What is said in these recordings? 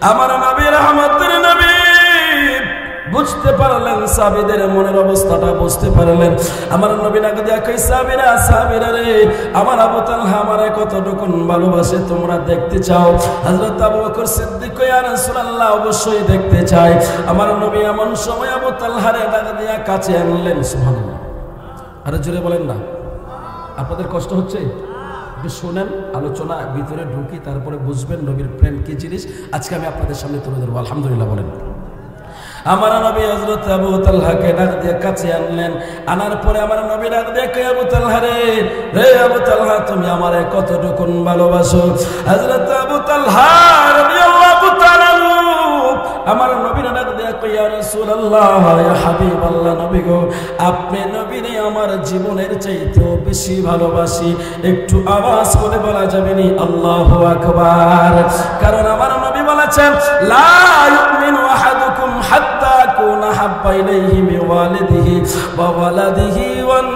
আমার নবী রহমতের নবী বুঝতে পারলেন, সাহাবীদের মনের অবস্থাটা বুঝতে পারলেন। আমার নবী ডাকে দিয়া কই, সাহাবীরা সাহাবীরা রে, আমার আবু তালহা আমারে কতটুকু ভালোবাসে তোমরা দেখতে চাও? হযরত আবু বকর সিদ্দিক কই, ইয়া রাসূলুল্লাহ অবশ্যই দেখতে চাই। আমার নবী এমন সময় আবু তালহারে ডাকে দিয়া কাছে আনলেন। সুবহানাল্লাহ, আরে জোরে বলেন না। আপনাদের কষ্ট হচ্ছে? একটু শুনেন, আলোচনা ভিতরে ঢুকি, তারপরে বুঝবেন নবীর প্রেম কি জিনিস। আজকে আমি আপনাদের সামনে তুলে ধরবো। আলহামদুলিল্লাহ বলেন। আমার নবী হযরত আবু তালহাকে ডাক দিয়ে কাছে আনলেন। আনার পরে আমার নবী ডাক দিয়ে কই, আবু তালহা রে, রে আবু তালহা তুমি আমারে কতটুকু ভালোবাসো? হযরত আবু তালহা রাদিয়াল্লাহু তাআলা আমার নবী ডাক দিয়ে কই, ইয়া রাসূলুল্লাহ, ইয়া হাবিবাল্লাহ, নবী গো, আপনি নবীরে আমার জীবনের চাইতেও বেশি ভালোবাসি। একটু আওয়াজ করে বলা যাবে নি আল্লাহু আকবার? কারণ আমার নবী বলেছেন, লা ইউমিনু আহাদুকুম হাত্তা কুনা হাব্বা ইলাইহি মিন ওয়ালিদিহি ওয়া ওয়ালাদিহি ওয়ান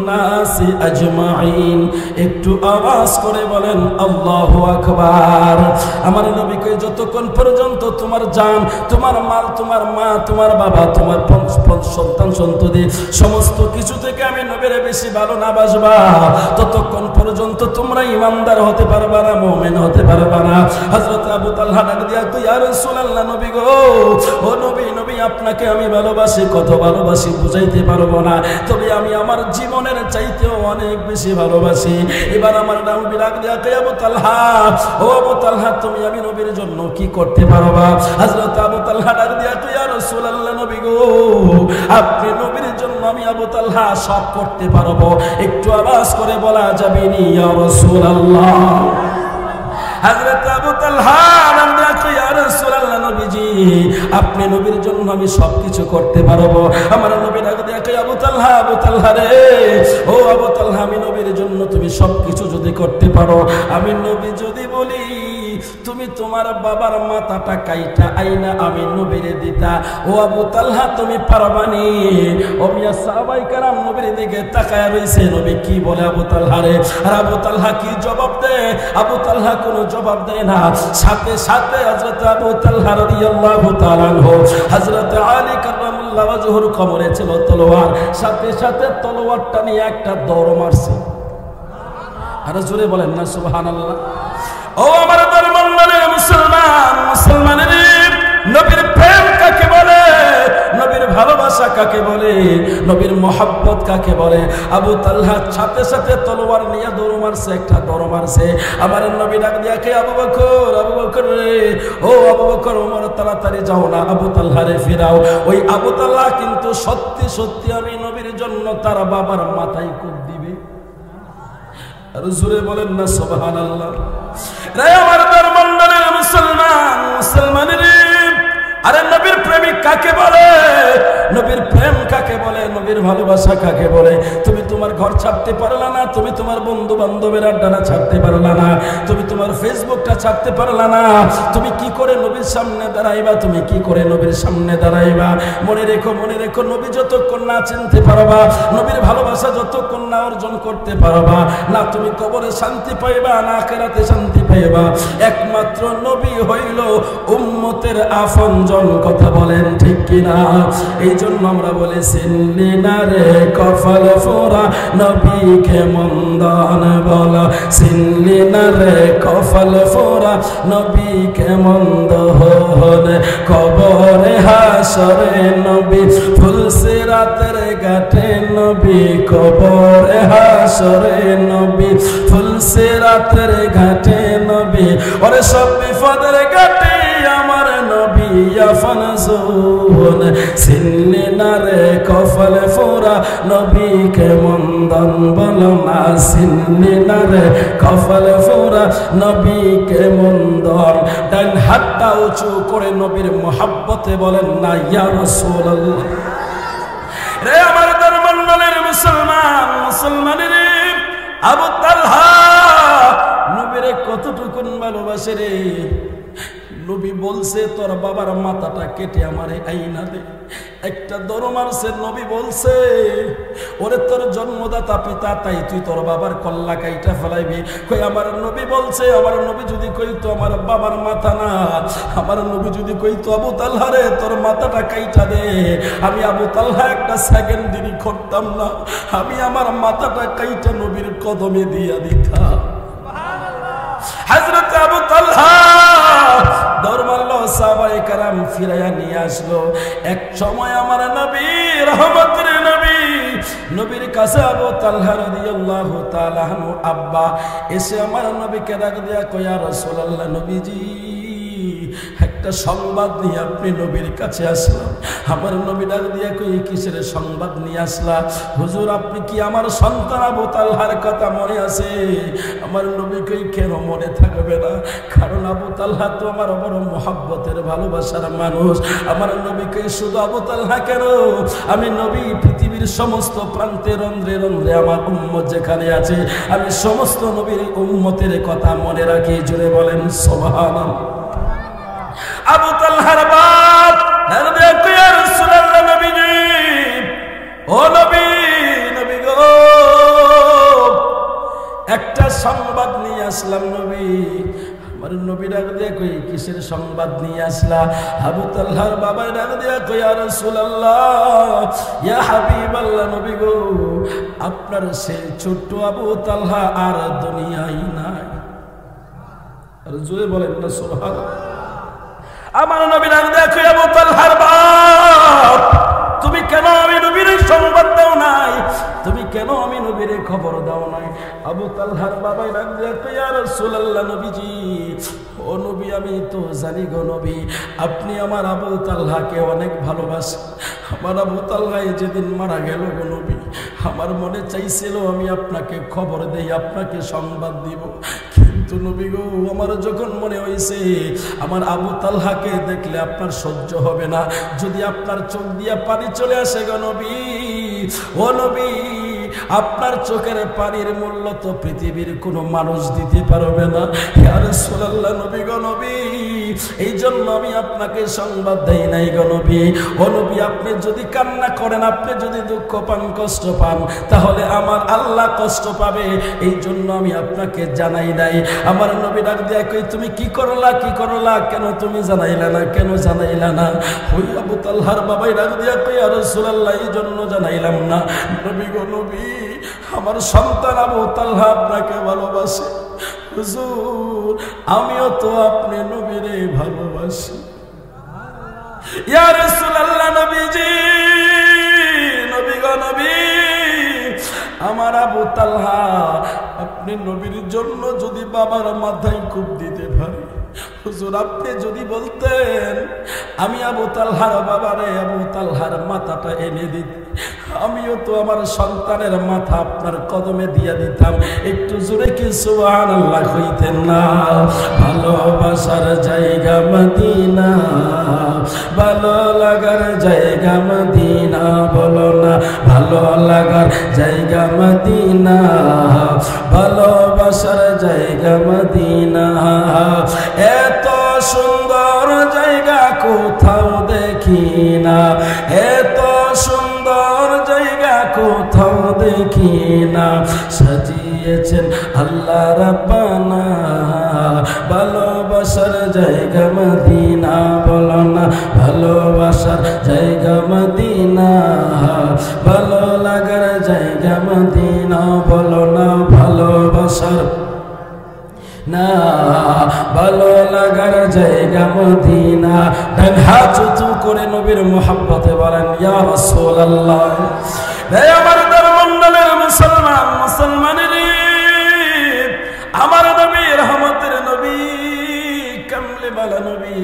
নাসি আজমাইন। একটু আওয়াজ করে বলেন আল্লাহু আকবার। আমার নবী কই, যতক্ষণ পর্যন্ত তোমার জান, তোমার মাল, তোমার মা, তোমার বাবা, তোমার সন্তান সন্ততি সমস্ত কিছু থেকে আমি নবীরে বেশি ভালো না বাসবা, ততক্ষণ পর্যন্ত তোমরা ইমানদার হতে পারবা না, মুমিন হতে পারবা না। হযরত আবু তালহা ডাক দিয়া কই, ইয়া রাসূলুল্লাহ, নবী গো, ও নবী, নবী আপনাকে আমি ভালোবাসি, কত ভালোবাসি বুঝাইতে পারবো না, তবে আমি আমার জীবনের চাইতেও অনেক বেশি ভালোবাসি। এবার আমার নবী ডাক দিয়া কই, আবু তালহা, ও আবু তালহা, তুমি আমি নবীর জন্য কি করতে পারবা? হযরত আবু তালহা ডাক দিয়া কই, ইয়া রাসূলুল্লাহ, নবী গো, আপনি নবীর জন্য আমি আবু তালহা সব করতে পারবো। একটু আওয়াজ করে বলা যাবে নি ইয়া রাসূলুল্লাহ? হযরত আবু তালহা নাম দিয়া কই, ইয়া রাসূলুল্লাহ, নবীজি আপনি নবীর জন্য আমি সবকিছু করতে পারবো। আমার নবী ডাক দিয়া কই, আবু তালহা, আবু তালহা রে, ও আবু তালহা, আমি নবীর জন্য তুমি সবকিছু যদি করতে পারো, আমি নবী যদি বলি তুমি তোমার বাবার মাথাটা কাইটা আইনা আমি নবীরে দিতা, ও আবু তালহা তুমি পারবানি? ও মিয়া সাহাবায়ে কেরাম নবীর দিকে তাকায় রইছে, নবী কি বলে আবু তালহা রে? আর আবু তালহা কি জবাব দেয়? আবু তালহা কোনো জবাব দেয় না। সাথে সাথে হযরত আবু তালহা রাদিয়াল্লাহু তাআলা আনহু, হযরত আলী কাররামাল্লাহু ওয়াজহুর কোমরে ছিল তলোয়ার, সাথে সাথে তলোয়ারটা নিয়ে একটা দৌড় মারছে। আর জোরে বলেন না সুবহানাল্লাহ। ও আমার ধর্মাবলম্বী মুসলমান, মুসলমানের নবীর প্রেম কাকে বলে? নবীর ভালোবাসা কাকে বলে? নবীর মোহাব্বত কাকে বলে? আবু তালহা সাথে সাথে তলোয়ার নিয়ে দৌড় মারছে, একটা দৌড় মারছে। আমার নবী ডাক দিয়া কে, আবু বকর, আবু বকর রে, ও আবু বকর, ওমর তাড়াতাড়ি যাও না, আবু তালহা রে ফিরাও। ওই আবু তালহা কিন্তু সত্যি সত্যি আমি নবীর জন্য তার বাবার মাথায় কুপ দিবে। আর জোরে বলেন না সুবহানাল্লাহ। রে আমার ধর্মাবলম্বী মুসলমান, মুসলমানের আরে নবীর প্রেমিক কাকে বলে? নবীর প্রেম কাকে বলে? নবীর ভালোবাসা কাকে বলে? তুমি তোমার ঘর ছাড়তে পারলা না, তুমি তোমার বন্ধু বান্ধবের আড্ডা ছাড়তে পারলা না, তুমি তোমার ফেসবুকটা ছাড়তে পারলা না, তুমি কি করে নবীর সামনে দাঁড়াইবা? তুমি কি করে নবীর সামনে দাঁড়াইবা? মনে রেখো, মনে রেখো, নবী যতক্ষণ না চিনতে পারবা, নবীর ভালোবাসা যতক্ষণ না অর্জন করতে পারবা, না তুমি কবরে শান্তি পাইবা, না আখিরাতে শান্তি পাইবা। একমাত্র নবী হইল উম্মতের আপনজন। কথা বলেন ঠিক কিনা? এই জন্য আমরা বলে, চিনলি না রে কপাল ফোরা নবীকে মন্দন বলা, চিনলি না রে কপাল ফোরা নবীকে মন্দ হলে, কবরে হাসরে নবী, ফুলসিরাতের ঘাটে নবী, কবরে হাসরে নবী, ফুলসিরাতের ঘাটে নবী, ওরে সব বিপদের ঘাটে আমার নবী আফনজুন, চিনলি না রে কপাল ফোরা নবীকে মন্দন বলো না, চিনলি না রে কপাল ফোরা নবীকে মন্দন। ডান হাতটা উঁচু করে নবীর মোহাব্বতে বলেন না ইয়া রাসূলুল্লাহ। রে আমার ধর্মাবলম্বী মুসলমান, মুসলমানের আবু তালহা নবীরে কতটুকু ভালোবাসে রে? নবী বলছে তোর বাবার মাথাটা কেটে আমারে আইনা দে। একটা দৌড় মারছে, নবী বলছে ওরে তোর জন্মদাতা পিতা, তাই তুই তোর বাবার কল্লা কাইটা ফেলাইবি। কই আমার নবী বলছে, আমার নবী যদি কইতো আমার বাবার মাথা না, আমার নবী যদি কইতো আবু তালহা রে তোর মাথাটা কাইটা দে, আমি আবু তালহা একটা সেকেন্ড দেরি করতাম না, আমি আমার মাথাটা কাইটা নবীর কদমে দিয়া দিতাম। হযরত আবু তালহা দৌড় মারলো, সাহাবায়ে কেরাম ফিরাইয়া নিয়ে আসলো। এক সময় আমার নবী রহমতের নবী নবীর কাছে আবু তালহা রাদিয়াল্লাহু তাআলা আনহু আব্বা এসে আমার নবীকে ডাক দিয়া কয়, ইয়া রাসূলুল্লাহ, নবীজি একটা সংবাদ নিয়ে আপনি নবীর কাছে আসলাম। আমার নবী ডাক দিয়া কই, কিসের সংবাদ নিয়ে আসলা? হুজুর আপনি কি আমার সন্তান আবু তালহার কথা মনে আছে? আমার নবী কই, কেন মনে থাকবে না, কারণ আবু তালহা তো আমার বড় মহব্বতের ভালোবাসার মানুষ। আমার নবী কই, শুধু আবু তালহা কেন, আমি নবী পৃথিবীর সমস্ত প্রান্তে রন্ধ্রে রন্ধ্রে আমার উম্মত যেখানে আছে, আমি সমস্ত নবীর উম্মতের কথা মনে রাখি। জুড়ে বলেন সুবহানাল্লাহ। আবু তালহার বাপ ইয়া রাসূলুল্লাহ, নবীজি ও নবী, নবী গো একটা সংবাদ নিয়ে আসলাম নবী। আমার নবী ডাক দিয়া কই, কিসের সংবাদ নিয়ে আসলা? আবু তালহার বাবা ডাক দিয়া কই, ইয়া রাসূলুল্লাহ, ইয়া হাবিবাল্লাহ, নবী গো আপনার সেই ছোট্ট আবু তালহা আর দুনিয়ায় নাই। আর জোরে বলেন না সুবহানাল্লাহ। আমার নবী ডাক দিয়া কই, আবু তালহার বাপ তুমি কেন আমি নবীর সংবাদ দাও নাই, তুমি কেন আমি নবীর খবর দাও নাই? আবু তালহার বাবা ডাক দিয়া কই, ইয়া রাসূলুল্লাহ, নবীজি ও নবী আমি তো জানি গো নবী, আপনি আমার আবু তালহাকে অনেক ভালোবাসেন। আমার আবু তালহা যেদিন মারা গেল গো নবী, আমার মনে চাইছিল আমি আপনাকে খবর দেই, আপনাকে সংবাদ দিব, কিন্তু নবী গো আমার যখন মনে হয়েছে আমার আবু তালহাকে দেখলে আপনার সহ্য হবে না, যদি আপনার চোখ দিয়া পানি চলে আসে গো নবী, ও নবী আপনার চোখের পানির মূল্য তো পৃথিবীর কোনো মানুষ দিতে পারবে না। ইয়া রাসূলুল্লাহ, নবী গো নবী এই জন্য আমি আপনাকে সংবাদ দেই নাই গো নবী। ও নবী আপনি যদি কান্না করেন, আপনি যদি দুঃখ পান, কষ্ট পান, তাহলে আমার আল্লাহ কষ্ট পাবে, এই জন্য আমি আপনাকে জানাই নাই। আমার নবী ডাক দিয়া কই, তুমি কি করলা, কি করলা, কেন তুমি জানাইলা না, কেন জানাইলা না? ওই আবু তালহার বাবাই ডাক দিয়া কই, ইয়া রাসূলুল্লাহ এই জন্য জানাইলাম না নবী গো নবী, আমার সন্তান আবু তালহা আপনাকে ভালোবাসে। হুজুর আমিও তো আপনি নবীরে ভালোবাসি। ইয়া রাসূলুল্লাহ, নবীজি, নবী গো নবী আমার আবু তালহা আপনি নবীর জন্য যদি বাবার মাথায় খুব দিতে পারে, হুজুর আপনি যদি বলতেন আমি আবু তালহার বাবারে আবু তালহার মাথাটা এনে দিতে, আমিও তো আমার সন্তানের মাথা আপনার কদমে দিয়া দিতাম। একটু জোরে কি সুবহানাল্লাহ কইতেন না? ভালোবাসার জায়গা মদিনা, ভালো লাগার জায়গা মদিনা, বলো না ভালো লাগার জায়গা মদিনা, ভালোবাসার জায়গা মদিনা, এত সুন্দর জায়গা কোথাও দেখি না, এত সুন্দর জায়গা কোথাও দেখি না, সাজিয়েছেন আল্লাহ রাব্বানা, ভালোবাসার জায়গা মদিনা, বলো না ভালোবাসার জায়গা মদিনা, ভালো লাগার জায়গা মদিনা, বলো না ভালোবাসার না, ভালো লাগার জায়গা মদিনা। ডান হাত উঁচু করে নবীর মুহাব্বতে বলেন, ইয়া রাসূলুল্লাহ। এই আমার ধর্মমণ্ডলের মুসলমান, মুসলমানের আমার নবী রহমতের নবী, কামলে বালা নবী,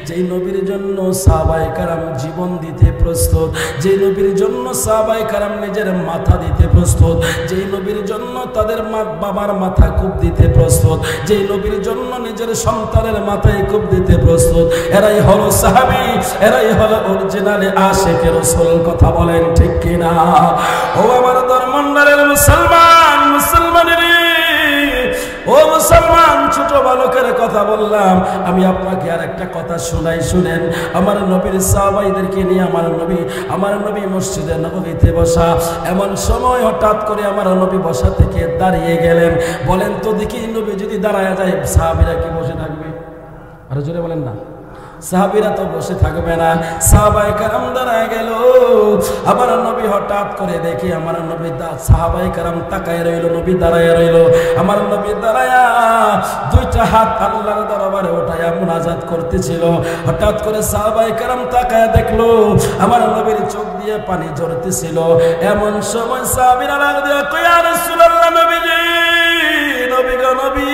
যেই নবীর জন্য সাহাবায়ে কেরাম জীবন দিতে প্রস্তুত, যেই নবীর জন্য সাহাবায়ে কেরাম নিজের মাথা দিতে প্রস্তুত, যেই নবীর জন্য তাদের বাবার মাথা কূপ দিতে প্রস্তুত, যেই নবীর জন্য নিজের সন্তানের মাথায় কূপ দিতে প্রস্তুত, এরাই হলো সাহাবী, এরাই হলো অরিজিনালি আশিকে রাসূল। কথা বলেন ঠিক কিনা? ও আমার ধর্মমণ্ডলের মুসলমান, মুসলমানের ও মুসলমান, ছোট বালকের কথা বললাম, আমি আপনাকে আর একটা কথা শোনাই, শুনেন। আমার নবীর সাহাবাইদেরকে নিয়ে আমার নবী মসজিদে নববীতে বসা। এমন সময় হঠাৎ করে আমার নবী বসা থেকে দাঁড়িয়ে গেলেন। বলেন তো দেখি, নবী যদি দাঁড়ায় যায় সাহাবীরা কি বসে থাকবে? আরো জোরে বলেন না। সাহাবীরা তো বসে থাকবে না। সাহাবায়ে কেরাম দাঁড়ায় গেল। আমার নবী হঠাৎ করে দেখি আমার নবী সাহাবায়ে কেরাম তাকায় রইল, নবী দাঁড়ায় রইল। আমার নবী দাঁড়ায়া দুইটা হাত আল্লাহর দরবারে উঠায়া মুনাজাত করতেছিল। হঠাৎ করে সাহাবায়ে কেরাম তাকায় দেখলো আমার নবীর চোখ দিয়ে পানি ঝরতেছিল। এমন সময় সাহাবীরা ডাক দিয়ে কয়, ইয়া রাসূলুল্লাহ, নবীজি, নবী গো নবী,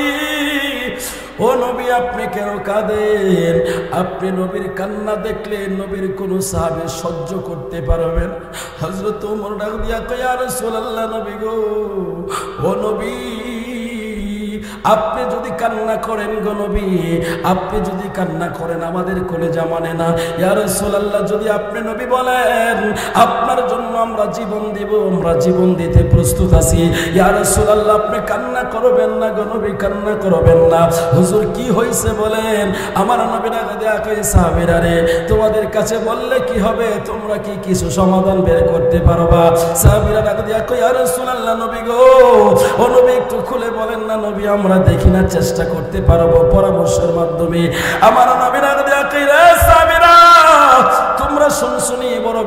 ও নবী, আপনি কেন কাঁদেন? আপনি নবীর কান্না দেখলে নবীর কোন সাহাবী সহ্য করতে পারবেন? হযরত ওমর ডাক দিয়া কয়, ইয়া রাসূলুল্লাহ, নবী গো, ও নবী, আপনি যদি কান্না করেন গো নবী, আপনি যদি কান্না করেন আমাদের কলেজা মানে না। ইয়া রাসূলুল্লাহ, যদি আপনি নবী বলেন আপনার জন্য আমরা জীবন দিব, আমরা জীবন দিতে প্রস্তুত আছি। ইয়া রাসূলুল্লাহ, আপনি কান্না করবেন না গো নবী, কান্না করবেন না। হুজুর কি হইছে বলেন? আমার নবী ডাক দিয়া কয়, সাহাবীরা রে, তোমাদের কাছে বললে কি হবে? তোমরা কি কিছু সমাধান বের করতে পারবা? সাহাবীরা ডাক দিয়া কয়, ইয়া রাসূলুল্লাহ, নবী গো, ও নবী, একটু খুলে বলেন না নবী, আমরা দেখি না, চেষ্টা করতে পারবো পরামর্শের মাধ্যমে। আমার নবী ডাক দিয়া কয়, রে সাহাবীরা, তোমরা শুনছনি বড়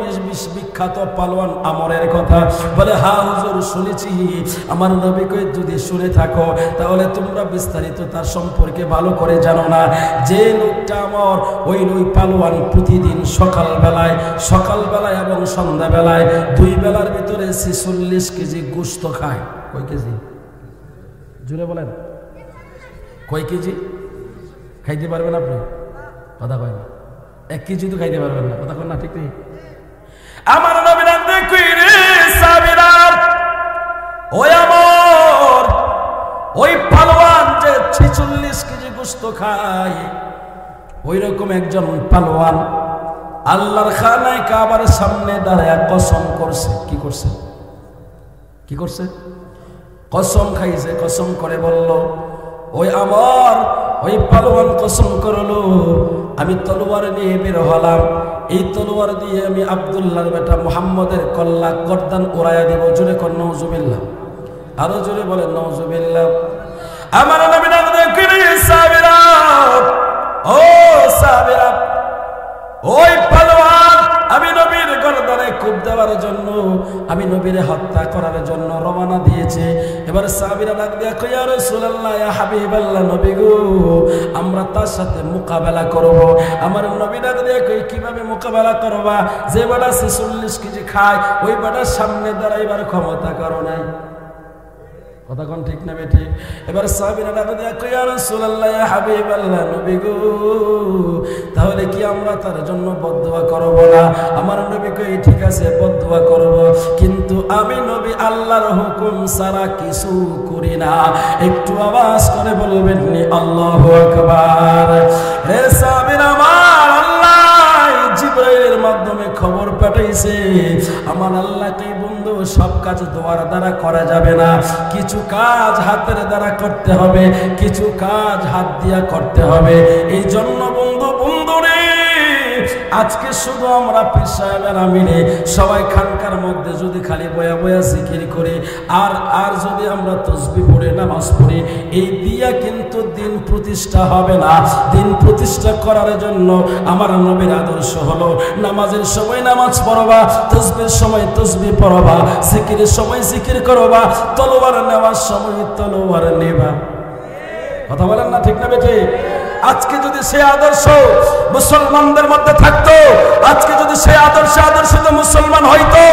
বিখ্যাত পালোয়ান আমরের কথা? বলে, হ্যাঁ হুজুর, শুনেছি। আমার নবী কয়, যদি শুনে থাকো তাহলে তোমরা বিস্তারিত তার সম্পর্কে ভালো করে জানো না। যে লোকটা আমর, ওই পালোয়ান প্রতিদিন সকালবেলায় এবং সন্ধ্যাবেলায় 2 বেলার ভিতরে 46 কেজি গোশত খায়। কয় কেজি? জুড়ে বলেন, কয় কেজি খাইতে পারবেন আপনি? কথা কয় না। 1 কেজি তো খাইতে পারবেন না, কথা কয় না, ঠিক নেই? আমার নবী না দেখুই রে সাহাবীরা, ওই আমর, ওই পালোয়ান যে 46 কেজি গোশত খায়, ওই রকম একজন পালোয়ান আল্লাহর খানায় কাবার সামনে দাঁড়ায় কসম করছে। কি করছে? কি করছে? কসম খাইছে। কসম করে বলল, ওই আমার ওই পালোয়ান কসম করলো, আমি তলোয়ার নিয়ে বের হলাম, এই তলোয়ার দিয়ে আমি আব্দুল্লাহর বেটা মুহাম্মদের কল্লা গর্দান উড়াইয়া দেব। জোরে কর নাউজুবিল্লাহ, আরো জোরে বলেন নাউজুবিল্লাহ। আমার নবী ডাক দিয়ে কইলেন, সাহাবীরা, ও সাহাবীরা, ওই পালোয়ান আমি নবীর গর্দানে কোপ দেওয়ার জন্য, আমি নবীরে হত্যা করার জন্য রওনা দিয়েছে। এবার সাহাবীরা ডাক দিয়ে কয়, ইয়া রাসূলুল্লাহ, ইয়া হাবিবাল্লাহ, নবী গো, আমরা তার সাথে মোকাবেলা করব। আমার নবী ডাক দিয়ে কয়, কিভাবে মোকাবেলা করবা? যে বেটা 46 কেজি খায়, ওই বেটার সামনে দাঁড়াইবার ক্ষমতা করো নাই। কথা কোন ঠিক না বেঠি? এবার সাহাবীরা ডাক দিয়া কয়, ইয়া রাসূলুল্লাহ, ইয়া হাবিবাল্লাহ, নবী গো, তাহলে কি আমরা তার জন্য বদদুয়া করব না? আমার নবী কয়, ঠিক আছে, বদদুয়া করব, কিন্তু আমি নবী আল্লাহর হুকুম ছাড়া কিছু করি না। একটু আওয়াজ করে বলবেন নি আল্লাহু আকবার। হে সাহাবীরা আমার, আল্লাহ জিবরাইলের মাধ্যমে খবর পাঠাইছে, আমার আল্লাহকে বন্ধু, সব কাজ দোয়ার দ্বারা করা যাবে না, কিছু কাজ হাতের দ্বারা করতে হবে, কিছু কাজ হাত দিয়া করতে হবে। এই জন্য বন্ধু রে, আজকে শুধু আমরা পীর সাহেবেরা মিলে সবাই খানকার মধ্যে যদি খালি বয়া বয়া জিকির করি, আর যদি আমরা তাসবিহ পড়ে নামাজ পড়ি, এই দিয়া কিন্তু দিন প্রতিষ্ঠা হবে না। দিন প্রতিষ্ঠা করার জন্য আমার নবীর আদর্শ হলো, নামাজের সময় নামাজ পড়বা, তাসবিহের সময় তাসবিহ পড়বা, জিকিরের সময় জিকির করবা, তলোয়ার নেওয়ার সময় তলোয়ার নেবা। কথা বলেন না, ঠিক না বেঠি? আজকে যদি সেই আদর্শ মুসলমানদের মধ্যে থাকতো, আজকে যদি সেই আদর্শিত মুসলমান হইতো,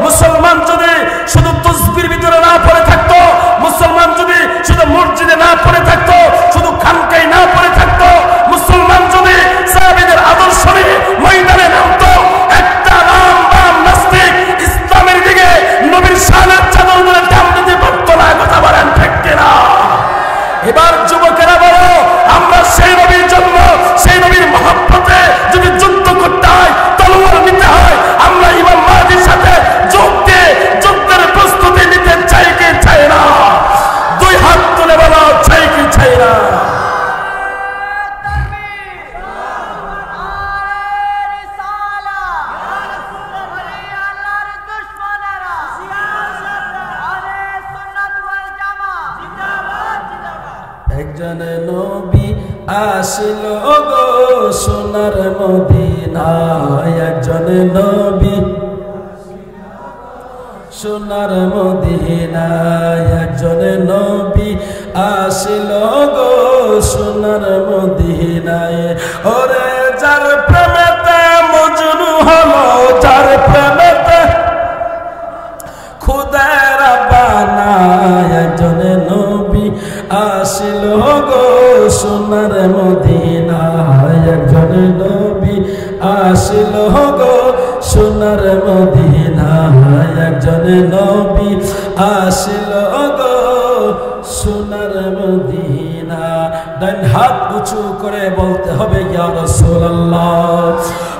মুসলমান যদি শুধু তাসবিহর ভিতরে না পড়ে থাকতো, মুসলমান যদি শুধু মসজিদে না পড়ে থাকতো, শুধু খানকায় না পড়ে থাকতো, মুসলমান যদি সাহাবীদের আদর্শ নিয়ে ময়দানে নামতো, একটা রাম নাস্তিক ইসলামের দিকে নবীর শানের চাদর ধরে টান দিতে পারতো না। কথা বলেন ঠিক কিনা? এবার যুবকেরা বলো, আমরা সেই নবীর জন্য, সেই নবীর মহব্বতে যদি যুদ্ধ করতে হয়, তলোয়ার নিতে হয়, আমরা ইমাম মাহদির সাথে যোগ দিয়ে যুদ্ধের প্রস্তুতি নিতে চাই কি চাই না? 2 হাত তুলে বলো, চাই আসিল গো সোনার মদিনায় একজন নবী সোনার মদিনায় একজন নবী আসিল গো সোনার মদিনায় ওরে যার প্রেমেতে মজনু হলো যার প্রেমেতে খুদার রাব্বানা একজন নবী আসিল গো সোনার মদিনায় একজন নবী আসিল গো সোনার মদিনায় একজন নবী আসিল গো সোনার মদিনা ডান হাত উঁচু করে বলতে হবে ইয়া রাসূলুল্লাহ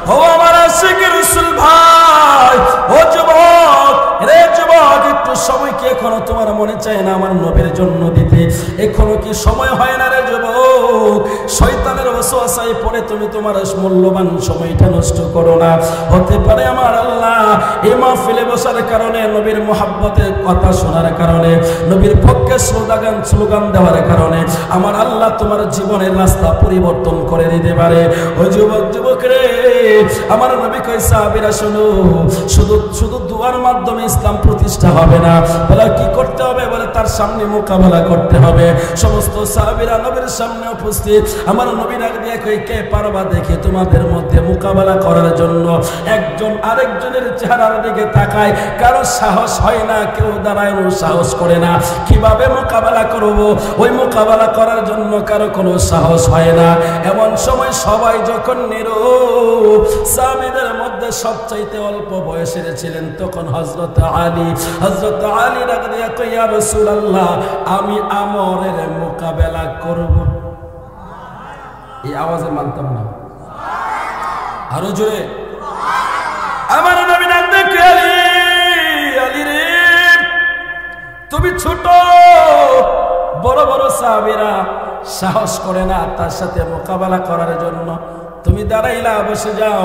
ও আমার আশিক রাসূল ভাই ও যুবক রে যুবক একটু সময় কি এখনো তোমার মনে চায় না আমার নবীর জন্য দিতে এখনো কি সময় হয় না রে যুবক শয়তানের ওয়াসওয়াসায় পড়ে তুমি তোমার মূল্যবান সময়টা নষ্ট করো না হতে পারে আমার আল্লাহ এই মাহফিলে বসার কারণে নবীর মুহাব্বতের কথা শোনার কারণে নবীর পক্ষে স্লোগান দেওয়ার কারণে আমার আল্লাহ তোমার জীবনের রাস্তা পরিবর্তন করে দিতে পারে ও যুবক রে আমার নবী কই সাহাবীরা শুনো শুধু দুয়ার মাধ্যমে ইসলাম প্রতিষ্ঠা হবে না বলে কি করতে হবে বলে তার সামনে মোকাবেলা করতে হবে সমস্ত সাহাবীরা নবীর সামনে উপস্থিত আমার নবী ডাক দিয়ে কই কে পারবা দেখে তোমাদের মধ্যে মোকাবেলা করার জন্য একজন আরেকজনের চেহারার দিকে তাকায় কারো সাহস হয় না কেউ দাঁড়ায় সাহস করে না কিভাবে মোকাবেলা করব ওই মোকাবেলা করার জন্য কারো কোনো সাহস হয় না এমন সময় সবাই যখন নীরব সাহাবীদের মধ্যে সবচাইতে অল্প বয়সের ছিলেন তখন হযরত আলী ডাক দিয়ে কই ইয়া রাসূলুল্লাহ আমি আমরের মোকাবেলা করব এই আওয়াজে মানতাম না আরো জোরে আমার নবী ডাক দিয়ে কই আলী রে তুমি ছোট বড় বড় সাহাবীরা সাহস করে না তার সাথে মোকাবেলা করার জন্য তুমি দাঁড়াইলা বসে যাও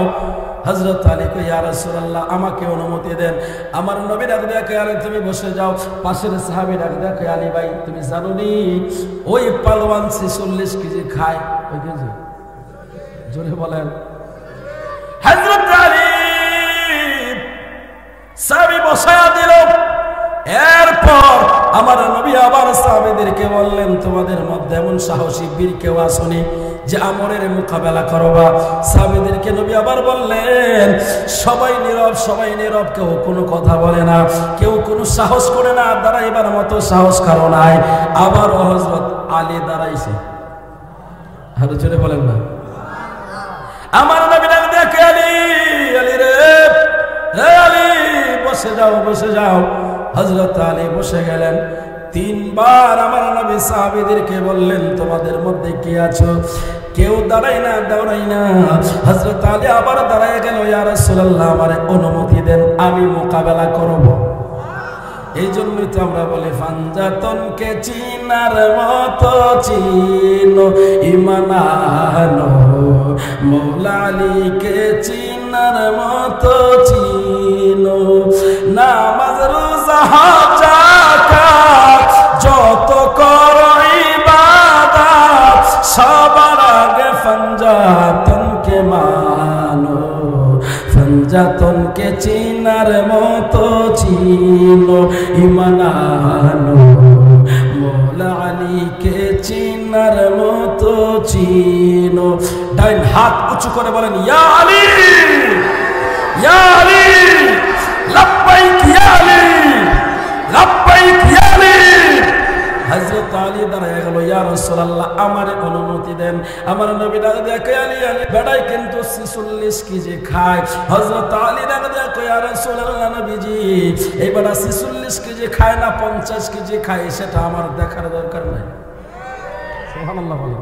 হযরত আলী কই ইয়া রাসূলুল্লাহ আমাকে অনুমতি দেন আমার নবী ডাক দিয়ে কই আরে তুমি বসে যাও পাশের সাহাবী ডাক দিয়ে কই আলী ভাই তুমি জানো নি ওই পালোয়ান 46 কেজি খায় ওই কেজি জোরে বলেন হযরত আলী সাহাবী বসায়া দিল এরপর আমার নবী আবার সাহাবীদেরকে বললেন তোমাদের মধ্যে এমন সাহসী বীর কেউ আসেনি যে আমরের মোকাবেলা করবা সাহাবীদেরকে নবী আবার বললেন সবাই নীরব কেউ কোনো কথা বলে না কেউ কোনো সাহস করে না দাঁড়াইবার মতো সাহস কারো নাই আবার হযরত আলী দাঁড়াইছে আর জোরে বলেন না আমার নবী ডাক দিয়ে কই আলী রে আলী বসে যাও হযরত আলী বসে গেলেন তিনবার আমার নবী সাহাবীদেরকে বললেন তোমাদের মধ্যে কে আছো কেউ দাঁড়ায় না হযরত আলী আবার দাঁড়ায় গেল ইয়া রাসূলুল্লাহ আমারে অনুমতি দেন আমি মোকাবেলা করব এই জন্যই তো আমরা বলি ফানজাতনকে চিনার মতো চিনো ঈমান আনো মওলা আলীকে চিনার মতো চিনো নামাজ রোজা হজ যাকাত যত করো ইবাদত সবার আগে ফানজাতনকে মানো ফানজাতনকে চিনার মতো চিনো ঈমান আনো মওলা আলীকে চিনার মতো চিনো ডান হাত উঁচু করে বলেন ইয়া আলী লাব্বাইক ইয়া আলী লাব্বাইক ইয়া আলী হযরত আলী দাঁড়ায় গেল ইয়া রাসূলুল্লাহ আমারে অনুমতি দেন আমার নবী ডাক দিয়ে কই আলী বেড়াই কিন্তু 46 কেজি খায় হযরত আলী ডাক দিয়ে কই ইয়া রাসূলুল্লাহ নবীজি এই বেড়া 46 কেজি খায় না 50 কেজি খায় সেটা আমার দেখার দরকার নাই সুবহানাল্লাহ বলেন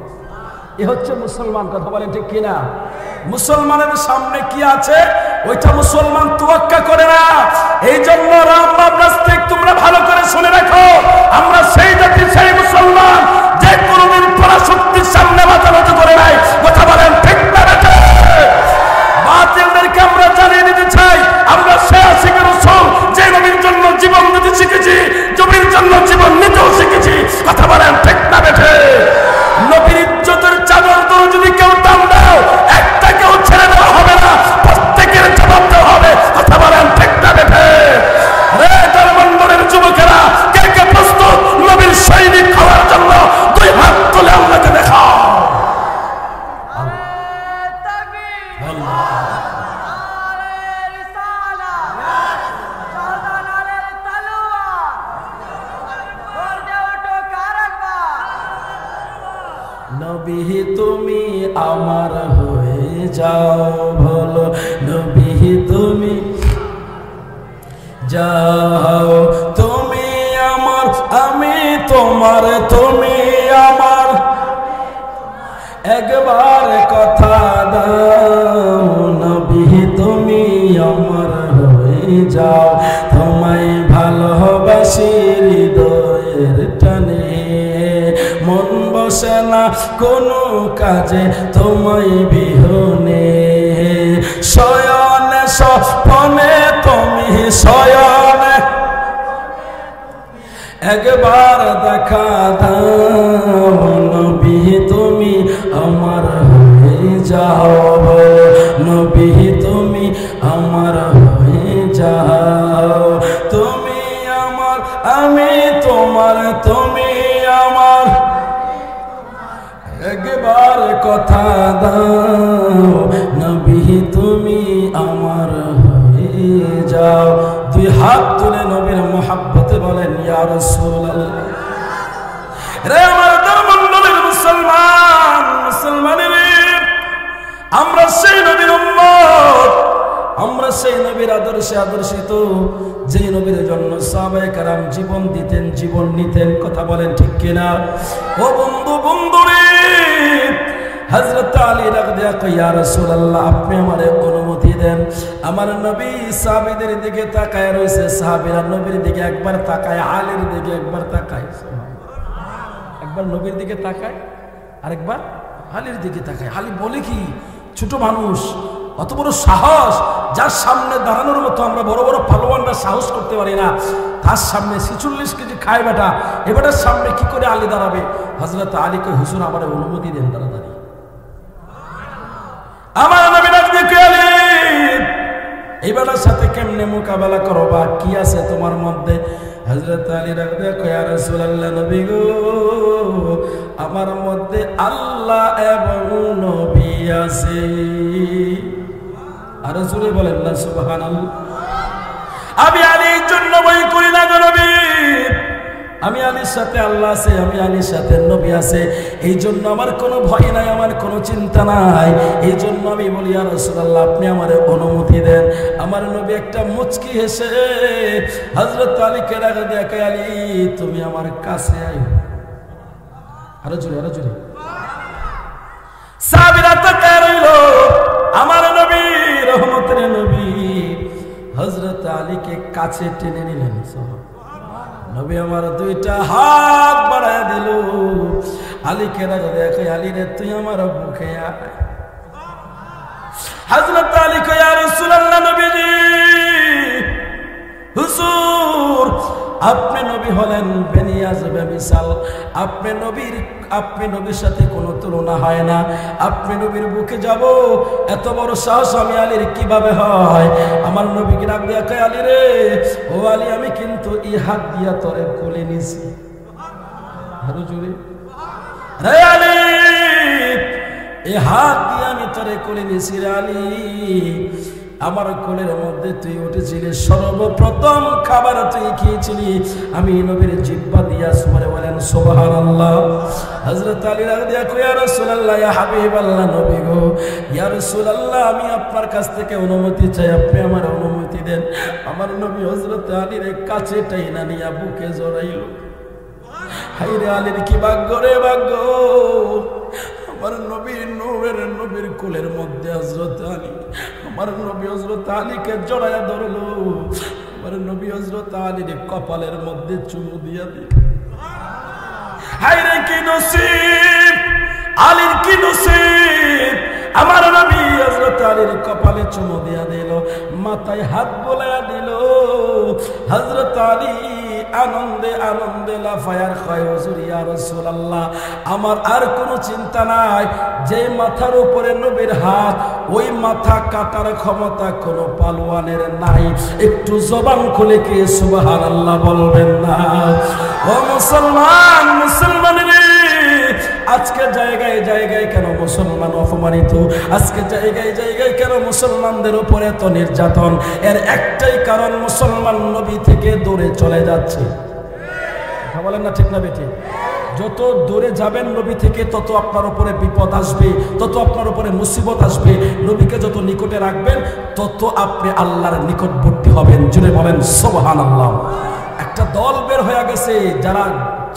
এ হচ্ছে মুসলমান কথা বলেন ঠিক কিনা মুসলমানের সামনে কি আছে ওইটা মুসলমান তোয়াক্কা করে না এই জন্য রামবাব নাস্তিক তোমরা ভালো করে শুনে রাখো আমরা সেই জাতি সেই মুসলমান যে কোনদিন পরাশক্তির সামনে মাথা নত করে নাই কথা বলেন ঠিক না বাতিলদেরকে আমরা জানিয়ে দিতে চাই আমরা সে আশিক রাসূল যে নবীর জন্য জীবন দিতে শিখেছি নবীর জন্য জীবন নিতেও শিখেছি কথা বলেন ঠিক না বেঠে নবীর ইজ্জতের চাদর যদি নবী তুমি আমার হয়ে যাও বলো নবী তুমি যাও তুমি আমার আমি তোমার তুমি আমার একবার কথা দাও নবী তুমি আমার হয়ে যাও তোমায় ভালোবাসি হৃদয়ের টানে মন বসে না কোনো কাজে তোমায় বিহনে শয়নে স্বপ্নে তুমি শয়নে একবার দেখা দাও নবী তুমি আমার হয়ে যাও নবী তুমি আমার হয়ে যাও তুমি আমার আমি তোমার তুমি আমার একবার কথা দাও নবী তুমি আমার হয়ে যাও দুই হাত তুলে নবীর মোহাব্বতে বলেন ইয়া রাসূলুল্লাহ রে আমার ধর্মমণ্ডলীর মুসলমান মুসলমানেরা আমরা সেই নবীর উম্মত আমরা সেই নবীর আদর্শে আদর্শিত যে নবীর জন্য সাহাবায়ে কেরাম জীবন দিতেন জীবন নিতেন কথা বলেন ঠিক কিনা ও বন্ধু বন্ধুরে হযরত আলী রাদিয়াল্লাহু ইয়া রাসূলুল্লাহ আপনি আমারে অনুমতি দেন আমার নবী সাহাবীদের দিকে তাকায় রইছে সাহাবীরা নবীর দিকে একবার তাকায় আলীর দিকে একবার তাকায় একবার নবীর দিকে তাকায় আরেকবার আলীর দিকে তাকায় আলী বলে কি ছোট মানুষ অত বড় সাহস যার সামনে দাঁড়ানোর মতো আমরা বড় বড় পালোয়ানরা সাহস করতে পারি না তার সামনে 46 কেজি খায় বেটা এবারের সামনে কি করে আলী দাঁড়াবে হযরত আলীকে হুজুর আমার অনুমতি দেন তাড়াতাড়ি আমার নবী রাজনীতি আলী এবারের সাথে কেমনে মোকাবেলা করবা কি আছে তোমার মধ্যে হযরত আলী রাদিয়াল্লাহু ইয়া রাসূলুল্লাহ নবী গো আমার মধ্যে আল্লাহ এবং নবী আছে আর জোরে বলেন না সুবহানাল্লাহ আমি আলীর জন্য বই করি না গো নবী আমি আলীর সাথে আল্লাহ আছে আমি আলীর সাথে নবী আছে এই জন্য আমার কোনো ভয় নাই আমার কোনো চিন্তা নাই এই জন্য আমি বলি ইয়া রাসূলুল্লাহ আপনি আমারে অনুমতি দেন আমার নবী একটা মুচকি হেসে হযরত আলীকে ডাক দিয়ে কয় আলী তুমি আমার কাছে আয় আরো জোরে সাহাবীরা তাকায় রইল আমার নবী রহমতের নবী হযরত আলীকে কাছে টেনে নিলেন নবী আমার দুইটা হাত বাড়ায় দিল আলীকে রাজা দেখে আলী রে তুই আমার বুকে আয় হযরত আলী কয় ইয়া রাসূলুল্লাহ নবীজি হুজুর আপনি নবী হলেন বেনিয়াজবে মিসাল আপনি নবীর সাথে কোনো তুলনা হয় না আপনি নবীর বুকে যাব এত বড় সাহস আমি আলীর কিভাবে হয় আমার নবীকে ডাক দিয়া কয় আলী রে ও আলী আমি কিন্তু এই হাত দিয়া তোরে কোলে নিছি আরো জোরে রে আলী এই হাত দিয়া আমি তোরে কোলে নিছি রে আলী আমার কোলের মধ্যে তুই উঠেছিলি সর্বপ্রথম খাবার তুই খেয়েছিলি আমি নবীর জিহ্বা দিয়া সুবহানাল্লাহ বলেন সুবহানাল্লাহ হযরত আলী রাদিয়াল্লাহু ইয়া রাসূলুল্লাহ ইয়া হাবিবাল্লাহ নবী গো ইয়া রাসূলুল্লাহ আমি আপনার কাছ থেকে অনুমতি চাই আপনি আমার অনুমতি দেন আমার নবী হযরত আলীর কাছে টাইনা নিয়া বুকে জড়াইল হায়রে আলীর কি ভাগ্য রে ভাগ্য আমার নবীর নূরের নবীর কোলের মধ্যে হযরত আলী আমার নবী হযরত আলীকে জড়ায়া ধরলো আমার নবী হযরত আলীর কপালের মধ্যে চুমু দিয়া দিল হায়রে কি নসিব আলীর কি নসিব আমার নবী হযরত আলীর কপালে চুমু দিয়া দিল মাথায় হাত বোলায়া দিল হযরত আলী আনন্দে আনন্দে লাফায়ার কয় হুজুর ইয়া রাসূলুল্লাহ আমার আর কোনো চিন্তা নাই যে মাথার উপরে নবীর হাত ওই মাথা কাটার ক্ষমতা কোনো পালোয়ানের নাই একটু জবান খুলে কি সুবহানাল্লাহ বলবেন না ও মুসলমান মুসলমানেরা আজকে জায়গায় জায়গায় কেন মুসলমান অপমানিত, আজকে জায়গায় জায়গায় কেন মুসলমানদের উপরে এত নির্যাতন? এর একটাই কারণ, মুসলমান নবী থেকে দূরে চলে যাচ্ছে। কথা বলেন না ঠিক না বেঠিক? যত দূরে যাবেন নবী থেকে তত আপনার উপরে বিপদ আসবে, তত আপনার উপরে মুসিবত আসবে। নবীকে যত নিকটে রাখবেন তত আপনি আল্লাহর নিকটবর্তী হবেন। জুড়ে বলেন সুবহানাল্লাহ। একটা দল বের হয়ে গেছে, যারা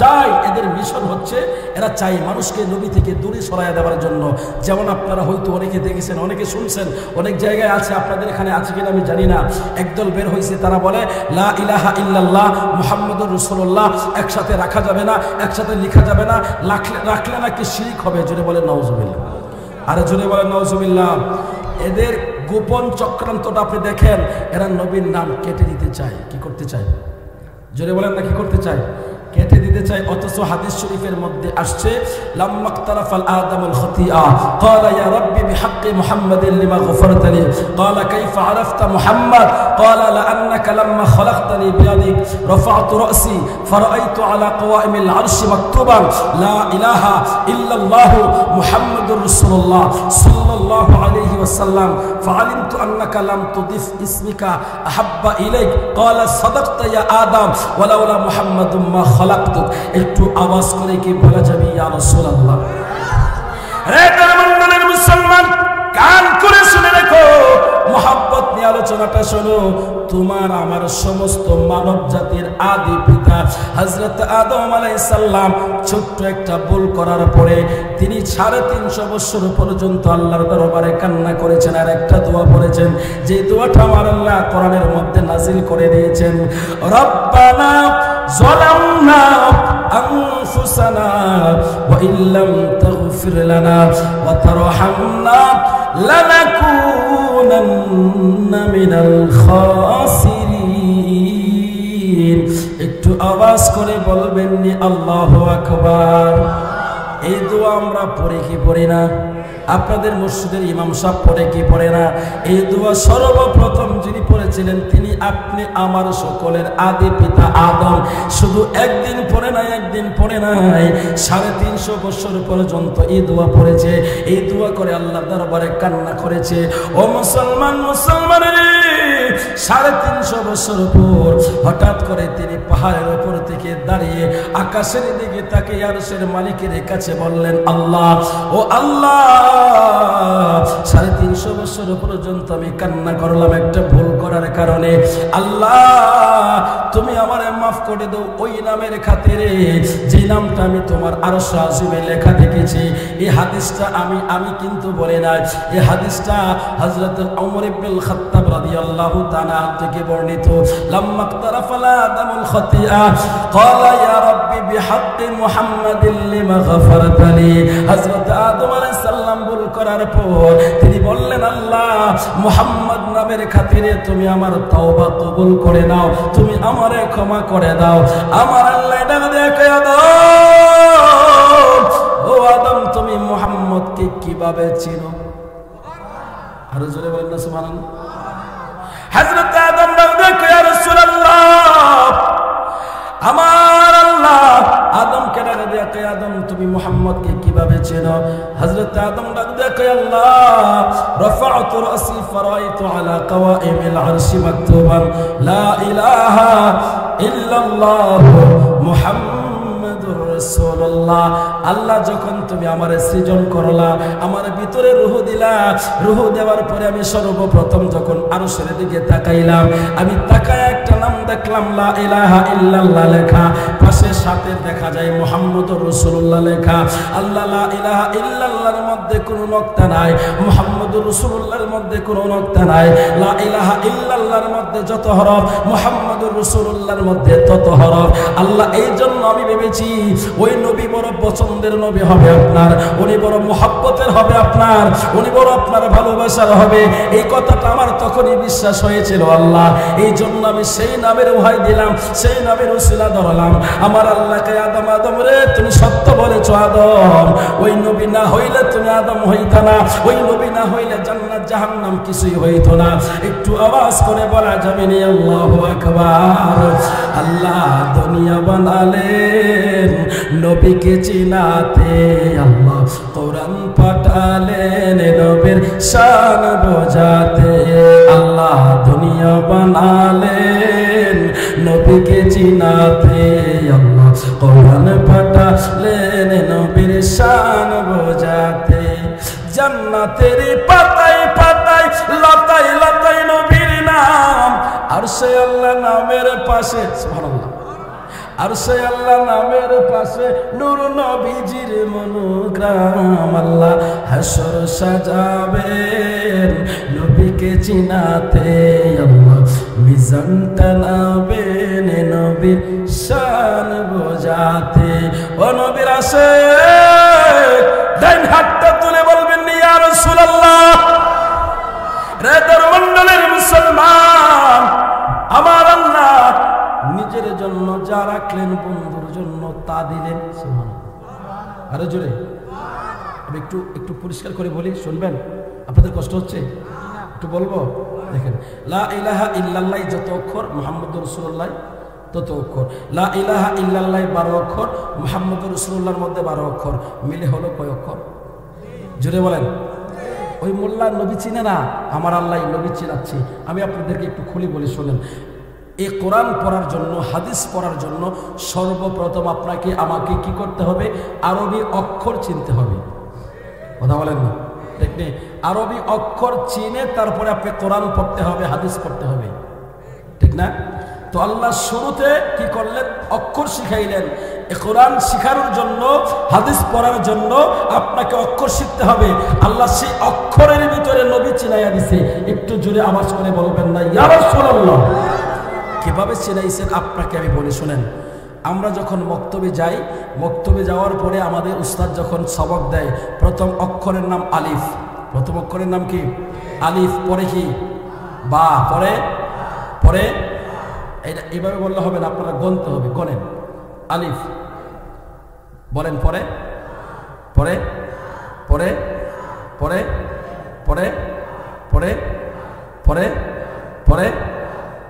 চাই, এদের মিশন হচ্ছে এরা চাই মানুষকে নবী থেকে দূরে সরাইয়া দেওয়ার জন্য। যেমন আপনারা হয়তো অনেকে দেখেছেন, অনেকে শুনছেন, অনেক জায়গায় আছে, আপনাদের এখানে আছে কিনা আমি জানি না। একদল বের হয়েছে, তারা বলে লা ইলাহা ইল্লাল্লাহ মুহাম্মাদুর রাসূলুল্লাহ একসাথে রাখা যাবে না, একসাথে লেখা যাবে না, রাখলে নাকি শিরক হবে। জোরে বলেন নাউজুবিল্লাহ। আরে জোরে বলেন নাউজুবিল্লাহ। এদের গোপন চক্রান্তটা আপনি দেখেন, এরা নবীর নাম কেটে দিতে চায়। কি করতে চায়? জোরে বলেন না কি করতে চায়? কেটে দিতে চাই। অথচ হাদিস শরীফের মধ্যে আসছে লাম্মা ইখতারাফাল আদামুল খাতিআ ক্বালা ইয়া রাব্বি বিহাক্কি মুহাম্মাদিন লিমা গফারতানি ক্বালা কাইফা আরাফতা মুহাম্মাদ ক্বালা লাআন্নাকা লাম্মা খলাকতানি বিয়াদিক রাফা'তু রাসি ফারাআইতু আলা কওয়াইমিল আরশি মাকতুবান লা ইলাহা ইল্লাল্লাহ মুহাম্মাদুর রাসূলুল্লাহ সাল্লাল্লাহু আলাইহি ওয়াসাল্লাম ফাআলিমতু আন্নাকা লাম তুদিফ ইসমিকা আহাব্বা ইলাইক ক্বালা সাদাকতা ইয়া আদম ওয়ালাউলা মুহাম্মাদুম মা খলাকতুক। একটু আওয়াজ করে কি বলা যাবে ইয়া রাসূলুল্লাহ? রে মুমিনের মুসলমান, কান করে শুনে রেখো, মোহাব্বত নিয়ে আলোচনাটা শোনো। তোমার আমার সমস্ত মানব জাতির আদি পিতা হযরত আদম আলাইহিস সালাম ছোট্ট একটা ভুল করার পরে তিনি 350 বছর পর্যন্ত আল্লাহর দরবারে কান্না করেছেন আর একটা দোয়া পড়েছেন, যে দোয়াটা আমার আল্লাহ কোরআনের মধ্যে নাজিল করে দিয়েছেন। রব্বানা যালামনা আনফুসানা ওয়া ইল্লাম তাগফির লানা ওয়া তারহামনা লানাকুনান্না মিনাল খাসিরিন। একটু আওয়াজ করে বলবেন নি আল্লাহু আকবার। এই দোয়া আমরা পড়ি কি পড়ি না? আপনাদের মসজিদের ইমাম সাহেব পড়ে কি পড়ে না? এই দোয়া সর্বপ্রথম যিনি পড়েছিলেন তিনি আপনি আমার সকলের আদি পিতা আদম। শুধু একদিন পড়ে নাই, একদিন পড়ে নাই, 350 বছর পর্যন্ত এই দোয়া পড়েছে। এই দোয়া করে আল্লাহ দরবারে কান্না করেছে। ও মুসলমান, মুসলমানের 350 বছর পর হঠাৎ করে তিনি পাহাড়ের উপর থেকে দাঁড়িয়ে আকাশের দিকে তাকে আরশের মালিকের কাছে বললেন, আল্লাহ, ও আল্লাহ, 350 বছর পর্যন্ত আমি কান্না করলাম একটা ভুল করার কারণে। আল্লাহ, তুমি আমারে মাফ করে দাও ওই নামের খাতিরে যে নামটা আমি তোমার আরশ আজিমে লেখা দেখেছি। এই হাদিসটা আমি কিন্তু বলে নাই, এই হাদিসটা হযরত ওমর ইবনুল খাত্তাব রাদিয়াল্লাহু তাআলা থেকে বর্ণিত। লাম্মা ইখতারাফাল আদামুল খাতিআ ক্বালা ইয়া রাব্বি বিহাক্কি মুহাম্মাদিন লিমা গফারতালি। হযরত আদম আলাইহিস সালাম ভুল করার পর তিনি বললেন, আল্লাহ, মুহাম্মদ নামের খাতিরে তুমি আমার তওবা কবুল করে নাও, তুমি আমারে ক্ষমা করে দাও। আমার আল্লাহ ডাক দিয়ে কয়, ও আদম, তুমি মুহাম্মদকে কিভাবে চিনো? আর জোরে বলেন না সুবহানাল্লাহ। হযরত আদম ডাক দিয়ে কয়, ইয়া রাসূলুল্লাহ, আমার আল্লাহ আদমকে ডাক দিয়ে কয়, আদম, তুমি মুহাম্মদকে কিভাবে চেনো? হযরত আদম ডাক দিয়ে কয়, আল্লাহ, রাফা'তু রাসি ফারাইতু আলা কওয়াইমিল আরশি মাকতুবান লা ইলাহা ইল্লাল্লাহ মুহাম্মাদুর রাসূলুল্লাহ। আল্লাহ, যখন তুমি আমারে সৃজন করলা, আমার ভিতরে রূহ দিলা, রূহ দেওয়ার পরে আমি সর্বপ্রথম যখন আরশের দিকে তাকাইলাম, আমি তাকায় একটা নাম দেখলাম লা ইলাহা ইল্লাল্লাহ লেখা, পাশে সাথে দেখা যায় মুহাম্মাদুর রাসূলুল্লাহ লেখা। আল্লাহ, লা ইলাহা ইল্লাল্লাহর মধ্যে কোনো নক্তা নাই, মুহাম্মাদুর রাসূলুল্লাহর মধ্যে কোনো নক্তা নাই। লা ইলাহা ইল্লাল্লাহর মধ্যে যত হরফ, মুহাম্মাদুর রাসূলুল্লাহর মধ্যে তত হরফ। আল্লাহ, এই জন্য আমি ভেবেছি ওই নবী বড় পছন্দের নবী হবে আপনার, উনি বড় মুহাব্বতের হবে আপনার, উনি বড় আপনার ভালোবাসার হবে। এই কথাটা আমার তখনই বিশ্বাস হয়েছিল আল্লাহ। এই জন্য আমি সেই নামের ওহাই দিলাম, সেই নামের উসিলা ধরলাম। আমার আল্লাহকে, আদম, আদম রে, তুমি সত্য বলেছো আদম, ওই নবী না হইলে তুমি আদম হইতা না, ওই নবী না হইলে জান্নাত জাহান্নাম কিছুই হইতো না। একটু আওয়াজ করে বলা যাবে না আল্লাহু আকবার। আল্লাহ দুনিয়া বানালেন নবীকে চিনাতে আল্লাহ কোরআন পাঠালেন নবীর শান বোঝাতে আল্লাহ দুনিয়া বানালেন নবীকে চিনাতে আল্লাহ কোরআন পাঠালেন নবীর শান বোঝাতে জান্নাতের পাতায় পাতায় লতায় লতায় নবীর নাম আরশে আল্লাহ নামের পাশে সুবহানাল্লাহ আরশে আল্লাহ নামের পাশে নূর নবীজির মনোগ্রাম আল্লাহ হাসর সাজাবেন নবীকে চিনাতে আল্লাহ মিজান টানাবেন নবীর শান বোঝাতে ও নবীর আশিক ডান হাতটা তুলে বলবেন ইয়া রাসূলুল্লাহ রে দরমণ্ডলের মুসলমান আমার আল্লাহ নিজের জন্য যা রাখলেন বন্ধুর জন্য তা দিলেন সুবহানাল্লাহ আরো জোরে একটু একটু পরিষ্কার করে বলি শুনবেন আপনাদের কষ্ট হচ্ছে একটু বলবো দেখেন লা ইলাহা ইল্লাল্লাহ যত অক্ষর মুহাম্মদুর রাসূলুল্লাহ তত অক্ষর লা ইলাহা ইল্লাল্লাহ 12 অক্ষর মুহাম্মদুর রাসূলুল্লাহর মধ্যে 12 অক্ষর মিলে হলো কয় অক্ষর জোরে বলেন ওই মোল্লা নবী চিনে না আমার আল্লাহ নবী চিনাচ্ছি আমি আপনাদেরকে একটু খুলে বলি শুনেন এই কোরআন পড়ার জন্য হাদিস পড়ার জন্য সর্বপ্রথম আপনাকে আমাকে কি করতে হবে আরবি অক্ষর চিনতে হবে কথা বলেন না দেখনে আরবি অক্ষর চিনে তারপরে আপনি কোরআন পড়তে হবে হাদিস পড়তে হবে ঠিক না তো আল্লাহ শুরুতে কি করলেন অক্ষর শিখাইলেন এই কোরআন শিখানোর জন্য হাদিস পড়ার জন্য আপনাকে অক্ষর শিখতে হবে আল্লাহ সেই অক্ষরের ভিতরে নবী চিনাইয়া দিছে একটু জোরে আওয়াজ করে বলবেন না ইয়া রাসূলুল্লাহ কিভাবে চিনাইছেন আপনাকে আমি বলি শুনেন আমরা যখন মক্তবে যাই মক্তবে যাওয়ার পরে আমাদের উস্তাদ যখন সবক দেয় প্রথম অক্ষরের নাম আলিফ প্রথম অক্ষরের নাম কি আলিফ পরে কি বা পরে পরে এটা এইভাবে বললে হবে না আপনারা গণতে হবে গণেন আলিফ বলেন পরে পরে পরে পরে পরে পরে পরে পরে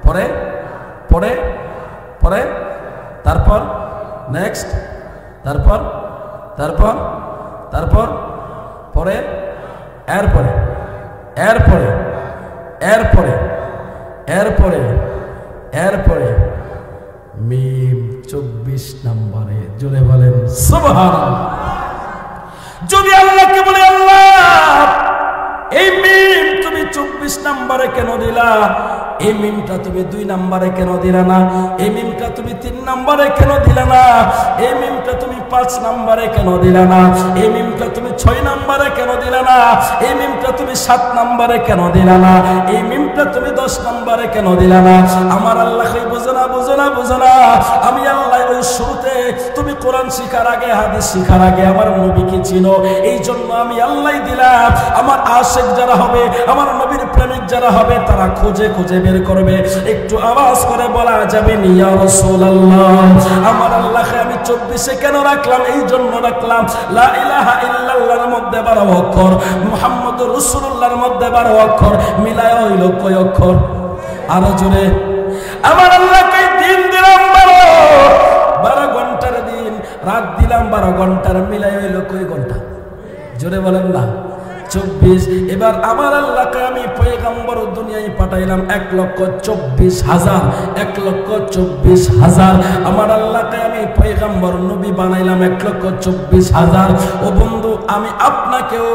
পরে পরে পরে তারপর নেক্সট তারপর তারপর তারপর পরে এরপরে এরপরে এরপরে এরপরে এরপরে মিম 24 নম্বরে জোরে বলেন সুবহানাল্লাহ যদি আল্লাহকে বলে আল্লাহ এই মিম তুমি 24 নম্বরে কেন দিলা এই মিমটা তুমি 2 নম্বরে কেন দিলা না এই মিমটা তুমি 3 নম্বরে কেন দিলা না এই মিমটা তুমি 5 নম্বরে কেন দিলা না এই মিমটা তুমি 6 নম্বরে কেন দিলা না এই মিমটা তুমি 7 নম্বরে কেন দিলা না এই মিমটা তুমি 10 নম্বরে কেন দিলা না আমার আল্লাহ কই বুঝো না বুঝো না বুঝো না আমি আল্লাহ ওই শুরুতে তুমি কোরআন শিখার আগে হাদিস শিখার আগে আমার নবীকে চিনো এই জন্য আমি আল্লাহ দিলাম আমার আশিক যারা হবে আমার নবীর প্রেমিক যারা হবে তারা খুঁজে খুঁজে বের করবে একটু আওয়াজ করে বলা যাবে ইয়া রাসূলুল্লাহ আমার আল্লাহকে আমি 24 এ কেন রাখলাম এই জন্য রাখলাম লা ইলাহা ইল্লাল্লাহর মধ্যে 12 অক্ষর মুহাম্মদুর রাসূলুল্লাহর মধ্যে 12 অক্ষর মিলায় হইল কয় অক্ষর আরো জোরে আমার আল্লাহকে দিন দিলাম 12 ঘন্টার দিন রাত দিলাম 12 ঘন্টার মিলায় হইল কয় ঘন্টা জোরে বলেন না 24 এবার আমার আল্লাহকে আমি পয়গম্বর দুনিয়ায় পাঠাইলাম 1,24,000 1,24,000 আমার আল্লাহকে আমি পয়গম্বর নবী বানাইলাম 1,24,000 ও বন্ধু আমি আপনাকেও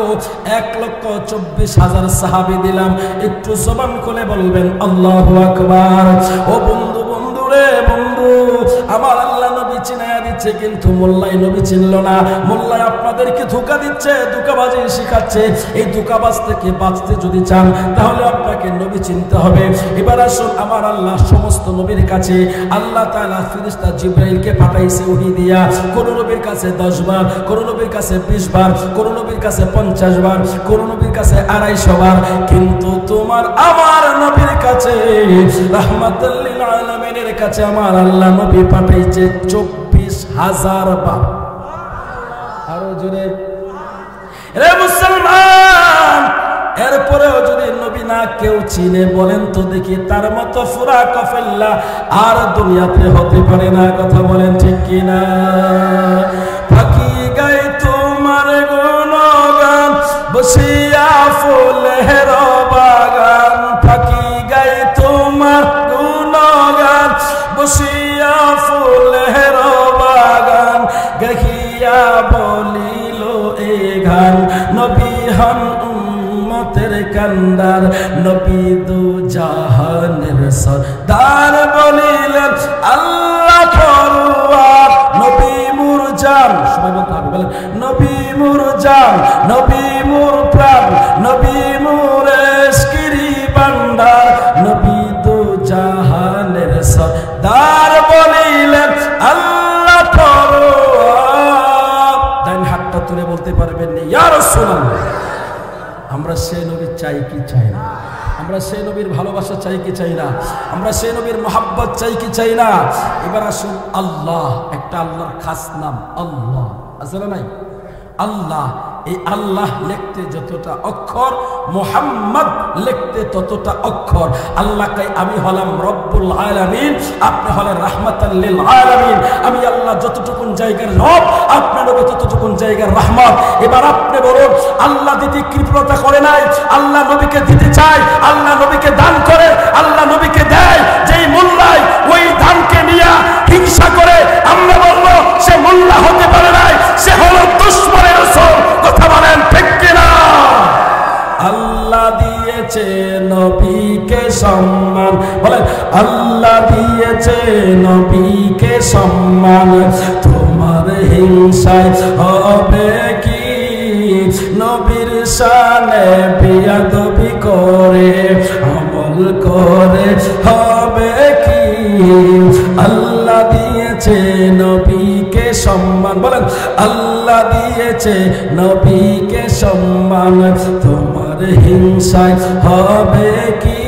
1,24,000 সাহাবী দিলাম একটু জবান খুলে বলবেন আল্লাহু আকবার ও বন্ধু বন্ধু রে বন্ধু আমার আল্লাহ নবী চিনায়া দিচ্ছে কিন্তু মোল্লাই নবী চিনল না মোল্লাই আপনাদেরকে ধোঁকা দিচ্ছে ধোঁকাবাজি শিখাচ্ছে এই ধোঁকাবাজ থেকে বাঁচতে যদি চান তাহলে আপনাকে নবী চিনতে হবে এবার আসুন আমার আল্লাহ সমস্ত নবীর কাছে আল্লাহ তাআলা ফেরেশতা জিবরাইলকে পাঠাইছে ওহী দিয়া কোন নবীর কাছে 10 বার কোন নবীর কাছে 20 বার কোন নবীর কাছে 50 বার কোন নবীর কাছে 250 বার কিন্তু তোমার আমার নবীর কাছে রাহমাতুল লিল আলামিনের কাছে আমার আল্লাহ নবী পাঠাইছে 24,000 বার আরো জোরে রে মুসলমান এরপরেও যদি নবী না কেউ চিনে, বলেন তো দেখি তার মতো ফুরা কাফেল্লা আর দুনিয়াতে হতে পারে না। কথা বলেন ঠিক কিনা? পাখি গাই তোমার গুণগান বসিয়া ফুলের বাগান, পাখি গাই তোমার গুণগান বসিয়া ফুলের বাগান, গাহিয়া বলিল এ গান নবী হন উম্মতের কান্দার, নবী দু জাহানের সরদার বলিলেন আল্লাহ পরওয়ার, নবী মুরজান, সবাই বলতে হবে, বলেন নবী মুরজান, নবী মুর প্রাণ, নবী মুর এশকিরি বান্দার, নবী দু জাহানের সরদার বলিলেন আল্লাহ পরওয়ার। ডান হাতটা তুলে বলতে পারবেন না ইয়া রাসূলুল্লাহ? আমরা সেই নবী চাই কি চাই না? আমরা সেই নবীর ভালোবাসা চাই কি চাই না? আমরা সেই নবীর মোহাব্বত চাই কি চাই না? এবার আসুন, আল্লাহ একটা আল্লাহর খাস নাম আল্লাহ আছে না নাই? আল্লাহ, এই আল্লাহ লিখতে যতটা অক্ষর, মুহাম্মদ লিখতে ততটা অক্ষর। আল্লাহকে আমি হলাম রব্বুল আলামিন, আপনি হলেন রাহমাতাল লিল আলামিন। আমি আল্লাহ যতটুকুন জায়গার রব, আপনি নবী ততটুকুন জায়গার রহমত। এবার আপনি বলুন, আল্লাহ দিতে কৃপণতা করে নাই, আল্লাহ নবীকে দিতে চায়, আল্লাহ নবীকে দান করে, আল্লাহ নবীকে দেয়। যেই মোল্লাই ওই দানকে নিয়ে হিংসা করে, আমরা বলবো সে মোল্লা হতে পারে নাই, সে হলো দুশমনের রাসূল। কথা বলেন ঠিক কিনা? আল্লাহ দিয়েছে নবীকে সম্মান, বলেন আল্লাহ দিয়েছে নবীকে সম্মান, তোমার হিংসায় হবে কি? নবীর শানে বেয়াদবি করে আমল করে হবে কি? আল্লাহ দিয়েছে নবীকে সম্মান, বলেন আল্লাহ দিয়েছে নবীকে সম্মান, তোমার হিংসায় হবে কি?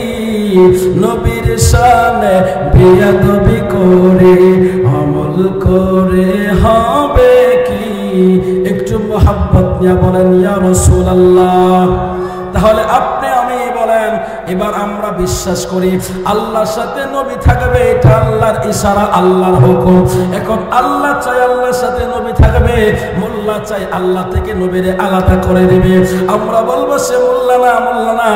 নবীর শানে বেয়াদবি করে আমল করে হবে কি? একটু মোহাব্বত নিয়ে বলেন ইয়া রাসূলুল্লাহ। তাহলে আপনি আমি বলেন, এবার আমরা বিশ্বাস করি আল্লাহর সাথে নবী থাকবে, এটা আল্লাহর ইশারা, আল্লাহর হুকুম। এখন আল্লাহ চাই আল্লাহর সাথে নবী থাকবে, মোল্লা চাই আল্লাহ থেকে নবীরে আলাদা করে দিবে। আমরা বলবো সে মোল্লা না, মোল্লা না,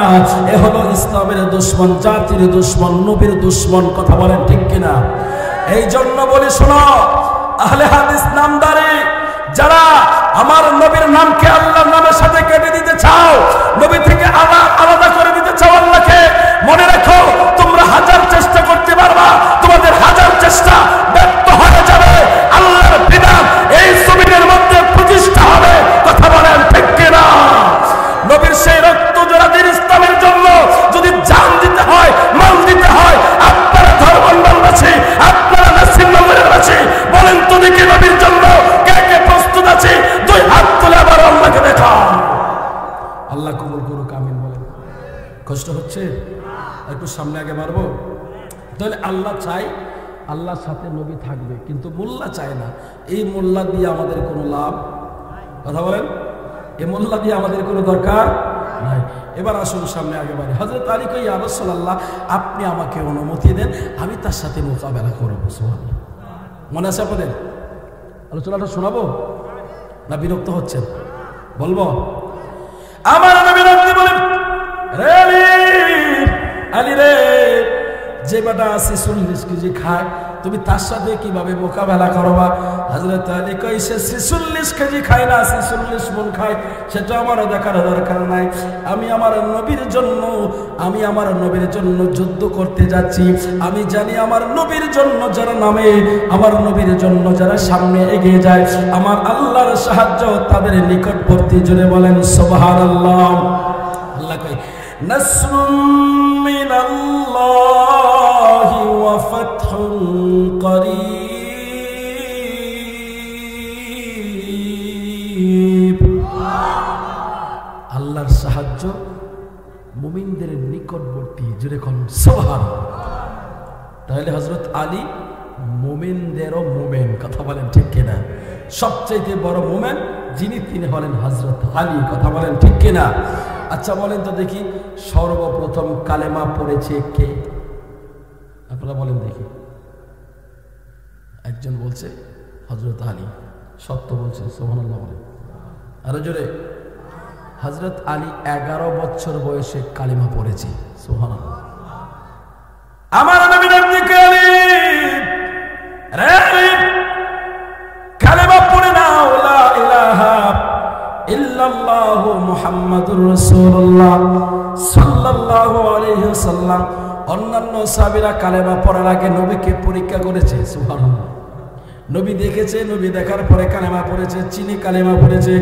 এ হলো ইসলামের দুশমন, জাতির দুশমন, নবীর দুশমন। কথা বলেন ঠিক কিনা? এই জন্য বলি শোনো, আহলে হাদিস নামদারি যারা আমার নবীর নামকে আল্লাহর নামের সাথে কেটে দিতে চাও, নবী থেকে আলাদা করে দিতে চাও আল্লাহকে, মনে রাখো তোমরা হাজার চেষ্টা করতে পারবা, তোমাদের হাজার চেষ্টা ব্যর্থ হয়ে যাবে। আল্লাহর বিধান এই জমিনের মধ্যে প্রতিষ্ঠা হবে। কথা বলেন ঠিক কিনা? নবীর সেই রক্ত জোড়া দিন ইসলামের জন্য যদি জান দিতে হয়, মাল দিতে হয়, আপনারা ধর্মবাসী, আপনারা নাসিরবাসী, বলেন তো দেখি নবীর জন্য কে কে প্রস্তুত আছে? দুই হাত তুলে আবার আল্লাহকে দেখান। আল্লাহ কবুল করুক, আমিন বলেন। কষ্ট হচ্ছে? একটু সামনে আগে বাড়বো। তাহলে আল্লাহ চাই আল্লাহর সাথে নবী থাকবে, কিন্তু মোল্লা চায় না। এই মোল্লা দিয়ে আমাদের কোনো লাভ, কথা বলেন, এই মোল্লা দিয়ে আমাদের কোনো দরকার নাই। এবার আসুন সামনে আগে বাড়ি। হযরত আলী কই ইয়া রাসূলুল্লাহ, আপনি আমাকে অনুমতি দেন, আমি তার সাথে মোকাবেলা করবো। সুবহানাল্লাহ। মনে আছে আপনাদের? আলোচনাটা শোনাবো না বিরক্ত হচ্ছেন? বলবো। আমার নবী রাতে বলেন, রে আলী রে, যে বেটা 46 কেজি খায়, তুমি তার সাথে কিভাবে মোকাবেলা করবা? হযরত আলী কই সে 46 কেজি খায় না, 46 মন খায়, সেটা আমার দেখার দরকার নাই। আমি আমার নবীর জন্য যুদ্ধ করতে যাচ্ছি। আমি জানি আমার নবীর জন্য যারা নামে, আমার নবীর জন্য যারা সামনে এগিয়ে যায়, আমার আল্লাহর সাহায্য তাদের নিকটবর্তী। জোরে বলেন সুবহানাল্লাহ। আল্লাহ কই নাসরুম মিনাল্লাহি ওয়া ফাতহুন করিব। আল্লাহর সাহায্য মুমিনদের নিকটবর্তী। জোরে কোন সুবহানাল্লাহ। তাহলে হযরত আলী মুমিনদেরও মুমিন। কথা বলেন ঠিক কিনা? সবচেয়ে বড় মুমিন যিনি, তিনি হলেন হযরত আলী। কথা বলেন ঠিক কিনা? আচ্ছা বলেন তো দেখি, সর্বপ্রথম কালেমা পড়েছে কে? আপনারা বলেন দেখি। একজন বলছে হযরত আলী। সত্য বলছে, সুবহানাল্লাহ বলেন। আরো জোরে। হযরত আলী 11 বছর বয়সে কালেমা পড়েছে, সুবহানাল্লাহ। আমার নবী দিকে আলী, রে কালেমা পড়ে নাও, লা ইলাহা ইল্লাল্লাহু মুহাম্মাদুর রাসূলুল্লাহ সাল্লাল্লাহু আলাইহি ওয়াসাল্লাম। অন্যান্য সাহাবীরা কালেমা পড়ার আগে নবীকে পরীক্ষা করেছে, সুবহানাল্লাহ। নবী দেখেছে, নবী দেখার পরে কালেমা পড়েছে, চিনি কালেমা পড়েছে।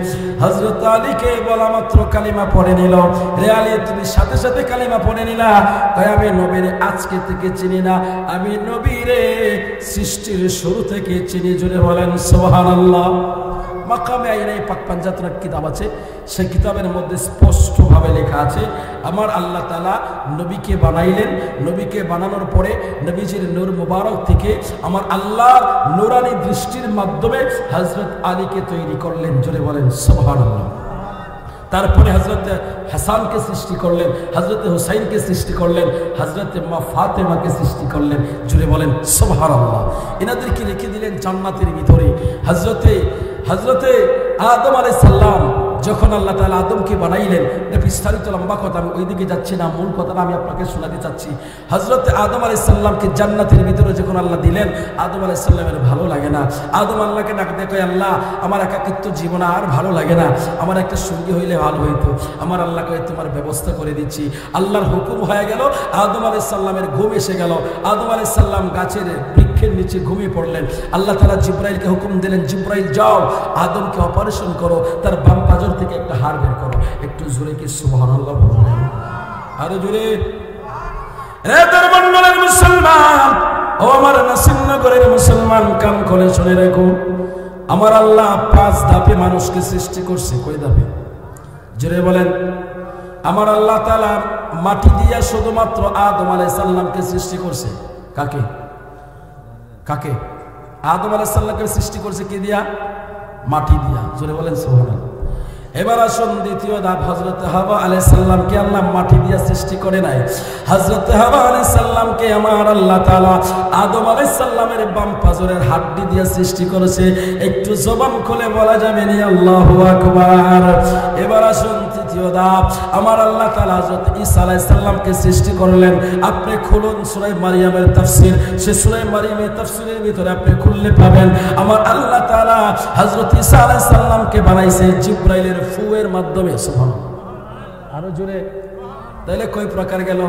হযরত আলীকে বলা মাত্র কালেমা পড়ে নিল। রে আলী, তুমি সাথে সাথে কালেমা পড়ে নিলা। তাই আমি নবীর আজকে থেকে চিনি না, আমি নবীরে সৃষ্টির শুরু থেকে চিনি। জোরে বলেন সুবহানাল্লাহ। মাকামে আইনাই পাক পাঞ্জাতনের কিতাব আছে, সেই কিতাবের মধ্যে স্পষ্টভাবে লেখা আছে, আমার আল্লাহ তাআলা নবীকে বানাইলেন। নবীকে বানানোর পরে নবীজির নূর মুবারক থেকে আমার আল্লাহর নূরানি দৃষ্টির মাধ্যমে হযরত আলীকে তৈরি করলেন। জোরে বলেন সুবহানাল্লাহ। তারপরে হযরত হাসানকে সৃষ্টি করলেন, হযরত হুসাইনকে সৃষ্টি করলেন, হযরত মা ফাতেমাকে সৃষ্টি করলেন। জুড়ে বলেন সুবহানাল্লাহ। এনাদেরকে রেখে দিলেন জান্নাতের ভিতরে। হযরতে আদম আলাইহিস সালাম যখন আল্লাহ তাআলা আদমকে বানাইলেন, বিস্তারিত লম্বা কথা, আমি ওইদিকে যাচ্ছি না, মূল কথাটা আমি আপনাকে শোনাতে চাচ্ছি। হযরতে আদম আলাইহিস সালামকে জান্নাতের ভিতরে যখন আল্লাহ দিলেন, আদম আলাইহিস সালামের ভালো লাগে না। আদম আল্লাহকে ডাক দিয়ে কয়, আল্লাহ আমার একাকিত্ব জীবন আর ভালো লাগে না, আমার একটা সঙ্গী হইলে ভালো হইতো। আমার আল্লাহ কয়, তোমার ব্যবস্থা করে দিচ্ছি। আল্লাহর হুকুম হয়ে গেল, আদম আলাইহিস সালামের ঘুম এসে গেল। আদম আলাইহিস সালাম গাছের বৃক্ষের নিচে ঘুমিয়ে পড়লেন। আল্লাহ তাআলা জিবরাইলকে হুকুম দিলেন, জিবরাইল যাও আদমকে অপারেশন করো, তার বাম পাজর থেকে একটা হাড় বের করো। একটু জোরে কি সুবহানাল্লাহ বলবেন? আরো জোরে। রে দরবারের মুসলমান, ও আমার নাসিরনগরের মুসলমান, কান খুলে শুনে রাখো, আমার আল্লাহ 5 ধাপে মানুষকে সৃষ্টি করছে। কয় ধাপে? জোরে বলেন। আমার আল্লাহ তাআলা মাটি দিয়া শুধুমাত্র আদম আলাইহিস সালামকে সৃষ্টি করছে। কাকে? কাকে? আদম আলাইহিস সালামকে সৃষ্টি করছে কি দিয়া? মাটি দিয়া। জোরে বলেন সুবহানাল্লাহ। এবার আসুন দ্বিতীয় ধাপ, হযরত হাওয়া আলাইহিস সালামকে আল্লাহ মাটি দিয়া সৃষ্টি করে নাই। হযরত হাওয়া আলাইহিস সালামকে আমার আল্লাহ তাআলা আদম আলাইহিস সালামের বাম পাজরের হাড্ডি দিয়া সৃষ্টি করেছে। একটু জবান খুলে বলা যাবে না আল্লাহু আকবার। এবার আসুন তৃতীয় ধাপ, আমার আল্লাহ তাআলা হযরত ঈসা আলাইহিস সালামকে সৃষ্টি করলেন। আপনি খুলুন সূরা মারইয়ামের তাফসীর, সে সূরা মারইয়ামের তাফসীরের ভিতরে আপনি খুললে পাবেন আমার আল্লাহ তাআলা হযরত ঈসা আলাইহিস সালামকে বানাইছে জিবরাইলের ফুয়ের মাধ্যমে। সুবহানাল্লাহ। আরো জোরে। তাহলে কয় প্রকার গেল?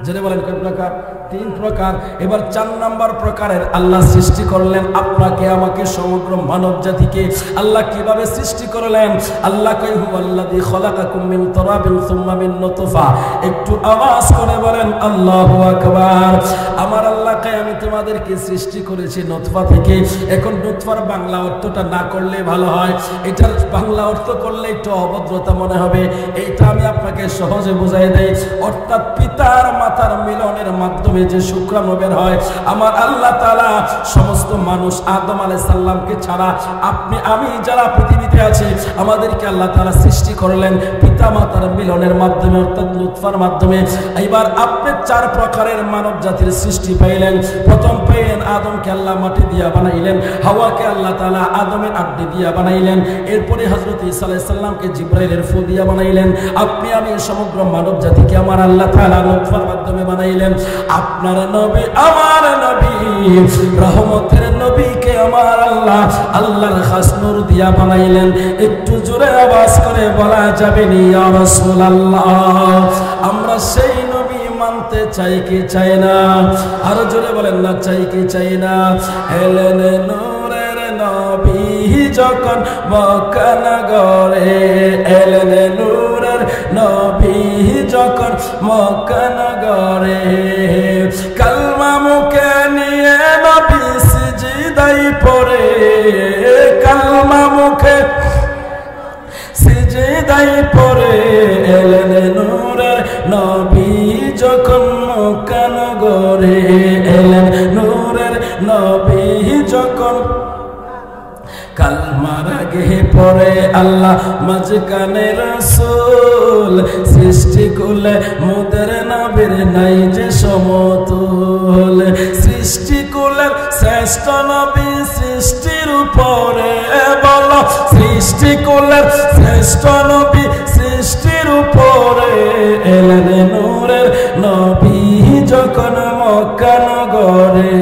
জোরে বলেন কয় প্রকার? 3 প্রকার। এবার 4 নাম্বার প্রকারের আল্লাহ সৃষ্টি করলেন আপনাকে, আমাকে, সমগ্র মানব জাতিকে। আল্লাহ কিভাবে সৃষ্টি করলেন? আল্লাহ কয়, হুয়াল্লাযী খালাকাকুম মিন তুরাবিন সুম্মা মিন নুতফা। একটু আওয়াজ করে বলেন আল্লাহু আকবার। আমার আল্লাহ কয়, আমি তোমাদেরকে সৃষ্টি করেছি নুতফা থেকে। এখন নুতফার বাংলা অর্থটা না করলে ভালো হয়, এটার বাংলা অর্থ করলে একটু অভদ্রতা মনে হবে। এইটা আমি আপনাকে সহজে বুঝাই দেই। অর্থাৎ পিতার মাতার মিলনের মাধ্যমে যে শুক্রাণু বের হয়, আমার আল্লাহ তাআলা সমস্ত মানুষ আদম আলাইহিস সালামকে ছাড়া আপনি আমি যারা পৃথিবীতে আছে, আমাদেরকে আল্লাহ তাআলা সৃষ্টি করলেন পিতা মাতার মিলনের মাধ্যমে, অর্থাৎ লুৎফার মাধ্যমে। এবার আপনি 4 প্রকারের মানব জাতির সৃষ্টি পাইলেন। প্রথম পেলেন আদমকে আল্লাহ মাটি দিয়া বানাইলেন, হাওয়াকে আল্লাহ তাআলা আদমের আড্ডি দিয়া বানাইলেন। এরপরে হযরত ঈসা আলাইহিস সালামকে জিবরাইলের ফু দিয়া বানাইলেন। আপনি আমি সমগ্র মানব জাতিকে আমার আল্লাহ তাআলা লুৎফার মাধ্যমে বানাইলেন। আপনার নবী, আমার নবী, রহমতের নবীকে আমার আল্লাহ আল্লাহর খাস নূর দিয়া বানাইলেন। একটু জোরে আওয়াজ করে বলা যাবে না ইয়া রাসূলুল্লাহ? আমরা সেই নবী মানতে চাই কি চাই না? আরো জোরে বলেন না, চাই কি চাই না? এলেন নূরের নবী যখন মক্কা নগরে, এলেন নূরের নবী যখন মক্কা নগরে, কালমা মুখে নিয়ে নবী সিজদায় পড়ে, কালমা মুখে সিজদায় পড়ে, এলেন নূরের নবী যখন মক্কা নগরে, এলেন নূরের নবী যখন কালমার আগে পরে আল্লাহ মাঝখানে রাসূল সৃষ্টি কুলে মোদের নবীর নাই যে সমতুল সৃষ্টি কুলের শ্রেষ্ঠ নবী সৃষ্টির উপরে বলো সৃষ্টি কুলের শ্রেষ্ঠ নবী সৃষ্টির উপরে এলেন নূরের নবী যখন মক্কা নগরে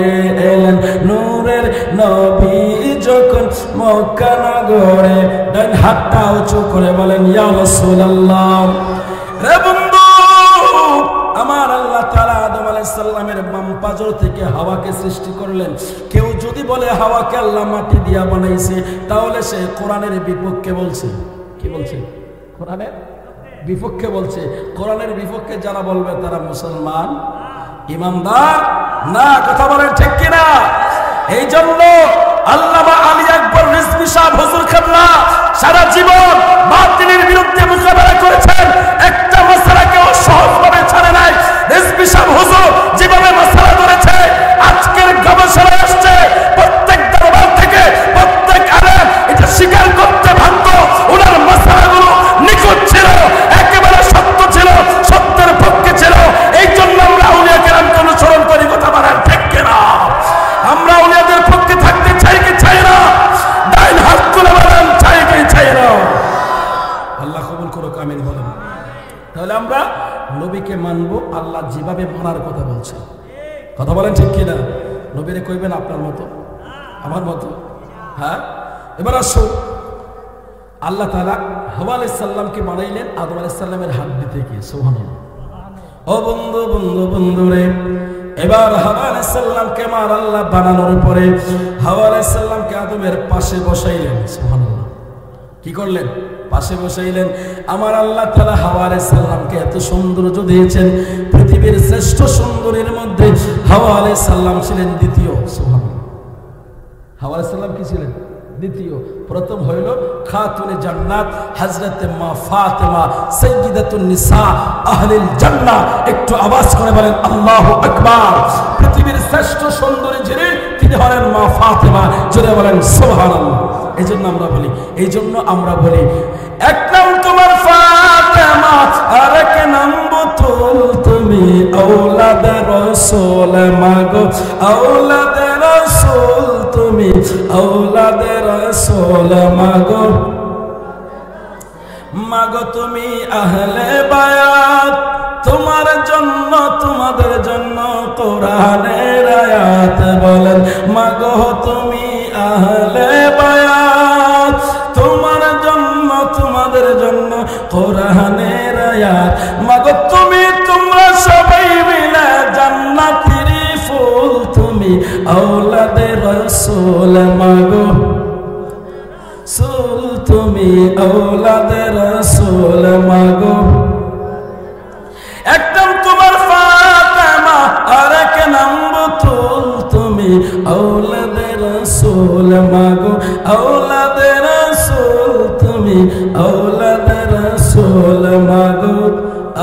এলেন নূরের নবী যখন মক্কা নগরে ডান হাতটা উঁচু করে বলেন ইয়া রাসূলুল্লাহ রে বন্ধু আমার আল্লাহ তাআলা আদম আলাইহিস সালামের বাম পাজর থেকে হাওয়াকে সৃষ্টি করলেন কেউ যদি বলে হাওয়াকে আল্লাহ মাটি দিয়া বানাইছে তাহলে সে কোরআনের বিপক্ষে বলছে কি বলছে কোরআনের বিপক্ষে বলছে কোরআনের বিপক্ষে যারা বলবে তারা মুসলমান ইমানদার না কথা বলেন ঠিক কি না এই জন্য আল্লামা আলী আকবর রিজভী সাহেব হুজুর কিবলা সারা জীবন বাতিলের বিরুদ্ধে মোকাবেলা করেছেন একটা মাসআলাকেও সহজভাবে ছাড়ে নাই রিজভী সাহেব হুজুর যেভাবে মাসআলা ধরেছে আজকের গবেষণা আসছে প্রত্যেক দরবার থেকে প্রত্যেক আলেম এটা স্বীকার করতে বাধ্য ওনার মাসআলাগুলো নিখুঁত ছিল একেবারে সত্য ছিল সত্যের পক্ষে ছিল এই জন্য আমরা আউলিয়া কেরামকে অনুসরণ করি কথা বলেন ঠিক কিনা আমরা আউলিয়াদের পক্ষে থাকতে চাই কি চাই না ডাইন হাত তুলে বলেন চাই কি চাই না আল্লাহ কবুল করুক আমিন বলেন তাহলে আমরা নবীকে মানবো আল্লাহ যেভাবে মানার কথা বলছে কথা বলেন ঠিক কিনা নবীরে কইবেন আপনার মতো আমার মতো হ্যাঁ এবার আসো আল্লাহ তাআলা হাওয়া আলাইহিস সালামকে বানাইলেন আদম আলাইহিস সালামের হাড্ডি থেকে সুবহানাল্লাহ ও বন্ধু বন্ধু বন্ধুরে এবার হাওয়া আলাইহিস সালামকে আমার আল্লাহ বানানোর পরে হাওয়া আলাইহিস সালামকে আদমের পাশে বসাইলেন সুবহানাল্লাহ কি করলেন পাশে বসাইলেন আমার আল্লাহ তাআলা হাওয়া আলাইহিস সালামকে এত সৌন্দর্য দিয়েছেন পৃথিবীর শ্রেষ্ঠ সুন্দরীর মধ্যে হাওয়া আলাইহিস সালাম ছিলেন দ্বিতীয় সুবহানাল্লাহ হাওয়া আলাইহিস সালাম কি ছিলেন দ্বিতীয় প্রথম হইল খাতুনে জান্নাত হযরতে মা ফাতেমা সাইয়্যিদাতুন নিসা আহলিল জান্নাহ একটু আওয়াজ করে বলেন আল্লাহু আকবার পৃথিবীর শ্রেষ্ঠ সুন্দরী যিনি তিনি হলেন মা ফাতেমা জোরে বলেন সুবহানাল্লাহ এইজন্য আমরা বলি এক নাম তোমার ফাতেমা আর এক নাম বুতুল তুমি আওলাদে রাসূল মাগো আওলাদে রাসূল তুমি আওলাদে রাসূল মাগো মাগো তুমি আহলে বায়াত তোমার জন্য তোমাদের জন্য কোরআনের আয়াত বলেন মাগো তুমি আহলে বায়াত তোমার জন্য তোমাদের জন্য কোরআনের আয়াত মাগো তুমি তোমরা সবাই মিলে জান্নাতের ফুল তুমি আওলাদে রাসূল মাগো সুল তুমি আওলাদে রাসূল মাগো একদম তোমার ফাতেমা আর এক নাম বুতুল তুমি আওলাদে রাসূল মাগো আওলাদে রাসূল তুমি আওলাদে রাসূল মাগো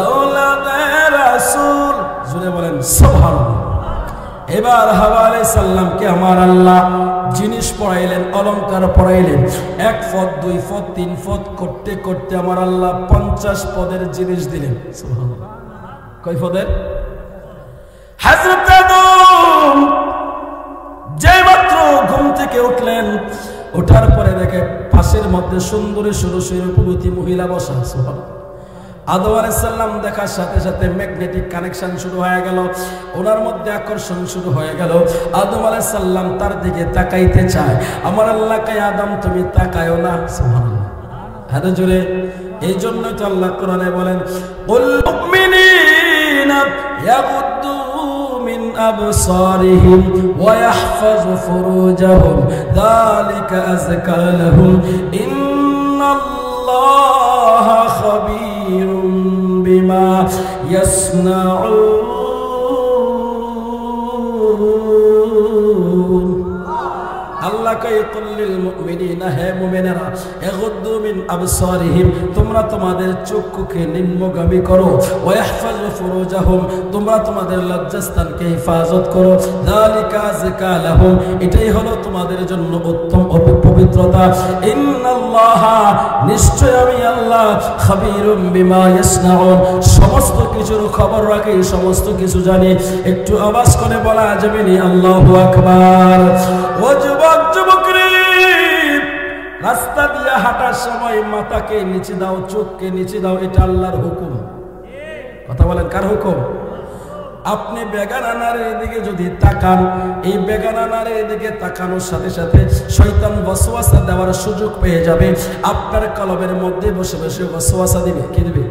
আওলাদে রাসূল জোরে বলেন সুবহানাল্লাহ এবার হাওয়া আলাইহিস সালামকে আমার আল্লাহ জিনিস পড়াইলেন অলংকার পড়াইলেন 1 পদ 2 পদ 3 পদ করতে করতে আমার আল্লাহ 50 পদের জিনিস দিলেন সুবহানাল্লাহ কয় পদের হযরত আদম যেই মাত্র ঘুম থেকে উঠলেন ওঠার পরে দেখে পাশের মধ্যে সুন্দরী সুরসী রূপবতী মহিলা বসা সুবহানাল্লাহ আদম আলাইহিস সালাম দেখার সাথে সাথে ম্যাগনেটিক কানেকশন শুরু হয়ে গেল ওনার মধ্যে আকর্ষণ শুরু হয়ে গেল আদম আলাইহিস সালাম তার দিকে তাকাইতে চায় আমার আল্লাহ কয় আদম তুমি তাকায়ও না সুবহানাল্লাহ এত জোরে এই জন্য তো আল্লাহ কোরআনে বলেন কুল মুমিনিনা ইয়াগুদ্দু মিন আবসারিহিম ওয়া ইয়াহফাযু ফুরুজাহুম যালিকা আযকা লাহুম ইন্নাল্লাহা খাবীরুম বিমা ইয়াসনাউন আল্লাহ কয় কুল্লিল মুমিনিনা হে মুমিনেরা ইয়াগুদ্দু মিন আবসারিহিম তোমরা তোমাদের চক্ষুকে নিম্নগামী করো ওয়া ইহফাযু ফুরুজাহুম তোমরা তোমাদের লজ্জাস্থানকে হিফাজত করো যালিকা আযকা লাহুম এটাই হলো তোমাদের জন্য উত্তম পবিত্রতা। ইন্নাল্লাহা, নিশ্চয় আমি আল্লাহ, খাবীরুম বিমা ইয়াসনাউন, সমস্ত কিছুর খবর রাখি, সমস্ত কিছু জানি। একটু আওয়াজ করে বলা যাবে নি আল্লাহু আকবার। ও যুবক যুবকরা, রাস্তা দিয়ে হাঁটার সময় মাথাকে নিচে দাও, চোখকে নিচে দাও, এটা আল্লাহর হুকুম। কথা বলেন, কার হুকুম? আপনি বেগানা নারীর দিকে যদি তাকান, এই বেগানা নারীর দিকে তাকানোর সাথে সাথে শয়তান ওয়াসওয়াসা দেওয়ার সুযোগ পেয়ে যাবে। আপনার কলবের মধ্যে বসে বসে ওয়াসওয়াসা দিবে। কি দিবে?